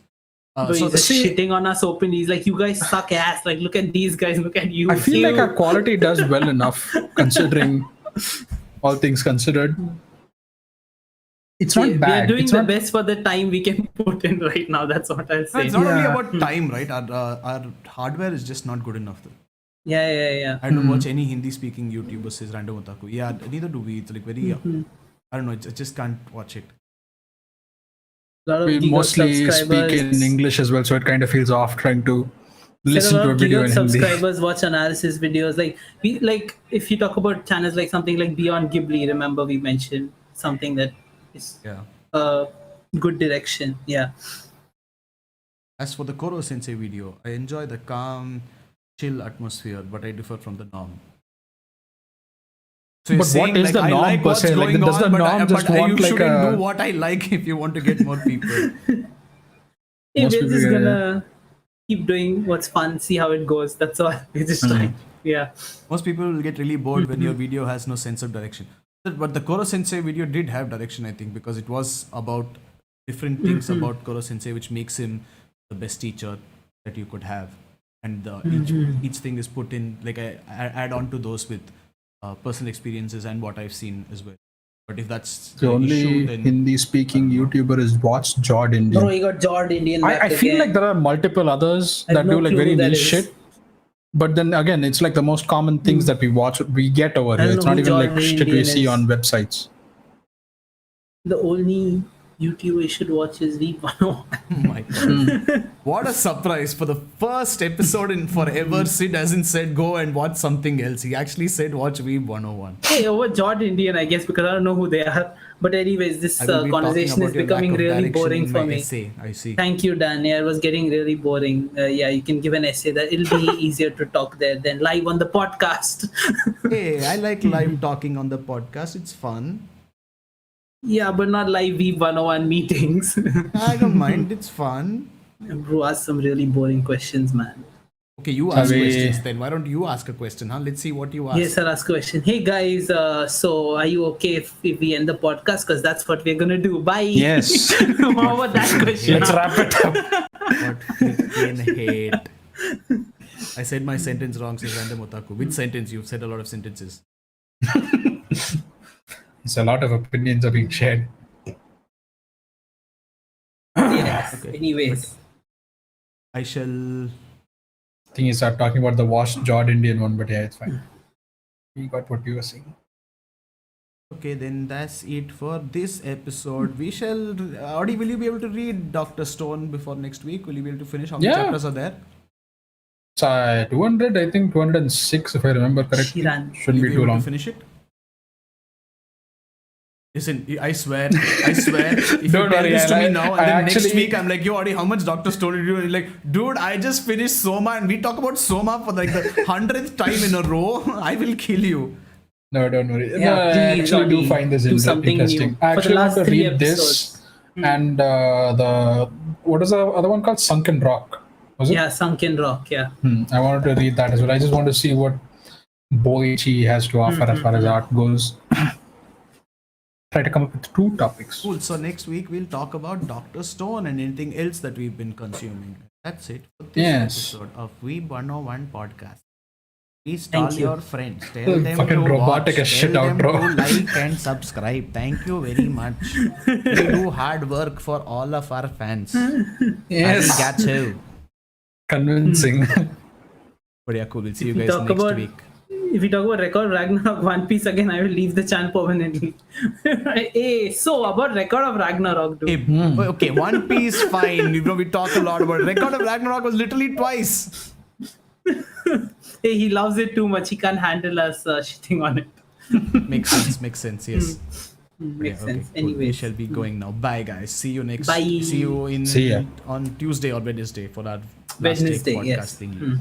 So he's just shitting on us openly. He's like, you guys suck ass. Like, look at these guys. Look at you. I feel like our quality does well enough, considering all things considered. it's not We are bad. doing It's the not, best for the time we can put in right now. That's what I'll No, say. it's not only Yeah. about time, right? Our hardware is just not good enough. Though. Yeah. I don't watch any Hindi-speaking YouTubers says random otaku. Yeah, neither do we. It's like very. I don't know. I just can't watch it. A lot of we Giga mostly speak subscribers. in English as well, so it kind of feels off trying to listen There are a to lot a of video Giga in Hindi. subscribers watch analysis videos. Like if you talk about channels like something like Beyond Ghibli, remember we mentioned something that is Yeah. good direction. Yeah. As for the Koro Sensei video, I enjoy the calm, chill atmosphere, but I differ from the norm. So But what is the I norm like per what's se? Like, going does the on, norm just but you want like shouldn't a- do what I like if you want to get more people. Hey, Most we're people just get it. gonna keep doing what's fun, see how it goes. That's all. We're just trying. Yeah. Most people will get really bored when your video has no sense of direction. But the Koro Sensei video did have direction, I think, because it was about different things about Koro Sensei, which makes him the best teacher that you could have. And each thing is put in, like I add on to those with personal experiences and what I've seen as well. But if that's The only issue, then Hindi-speaking YouTuber is Watch Jord Indian. Bro, you got Jord Indian back I feel again. like there are multiple others I have that no do like clue very who that niche is. shit. But then again, it's like the most common things that we watch, we get over I here. don't It's know not who even like Jordan shit we Indian see is. on websites. The only YouTube you should watch is Weeb101. oh my god. What a surprise. For the first episode in forever, Sid hasn't said go and watch something else. He actually said watch Weeb101. Hey, over Jord Indian, I guess, because I don't know who they are. But anyways, this I will be conversation talking is about your becoming lack of really direction boring in for my me. essay. I see. Thank you, Dan. Yeah, it was getting really boring. Yeah, you can give an essay that it'll be easier to talk there than live on the podcast. Hey, I like live talking on the podcast. It's fun. Yeah, but not live Weeb101 meetings. I don't mind. It's fun. Bro, ask some really boring questions, man. Okay, you ask we- questions then. Why don't you ask a question, huh? Let's see what you ask. Yes, I'll ask a question. Hey guys, so are you okay if we end the podcast? Because that's what we're gonna do. Bye. Yes. How about that question? Let's wrap it up. What freaking hate. I said my sentence wrong, says Random Otaku. Which sentence? You've said a lot of sentences. It's a lot of opinions are being shared. Yes. Okay. Anyways. I shall. I think you start talking about the Watch Jord Indian one, but yeah, it's fine. We got what you were saying. Okay, then that's it for this episode. We shall. Audi, will you be able to read Dr. Stone before next week? Will you be able to finish? How many Yeah. chapters are there? So 200, I think 206, if I remember correctly. Shiran. Shouldn't Will be you too able long. to finish it? Listen, I swear, if Don't you tell worry, this to me I- now, and I then next actually- week I'm like, yo, Audi, how much Dr. Stone did you do? And you're like, dude, I just finished Soma, and we talk about Soma for like the 100th time in a row. I will kill you. No, don't worry. Yeah, No, I please, actually do Johnny, find this do something interesting. new. I For the actually want last to 3 read this episodes. and the what is the other one called? Sunken Rock. Was it? Yeah, Sunken Rock. Yeah. I wanted to read that as well. I just want to see what Boichi has to offer as far as art goes. Try to come up with 2 topics. Cool. So next week we'll talk about Dr. Stone and anything else that we've been consuming. That's it for this Yes. episode of Weeb101 podcast. Please tell Thank you. your friends. Tell them Fucking to robotic watch. as shit Tell them outro. to like and subscribe. Thank you very much. We do hard work for all of our fans. Yes. Arigato. Convincing. But yeah, cool. We'll see you If we guys talk next about- week. If we talk about Record Ragnarok One Piece again, I will leave the channel permanently. Hey, so about Record of Ragnarok, dude. Hey, okay, One Piece, fine. You know, we talk a lot about it. Record of Ragnarok was literally twice. Hey, he loves it too much. He can't handle us shitting on it. Makes sense, yes. Makes Yeah, okay, sense. cool. We Anyways. shall be going now. Bye, guys. See you next. Bye. See you See ya. on Tuesday or Wednesday for our last Wednesday, take podcast yes. thingy.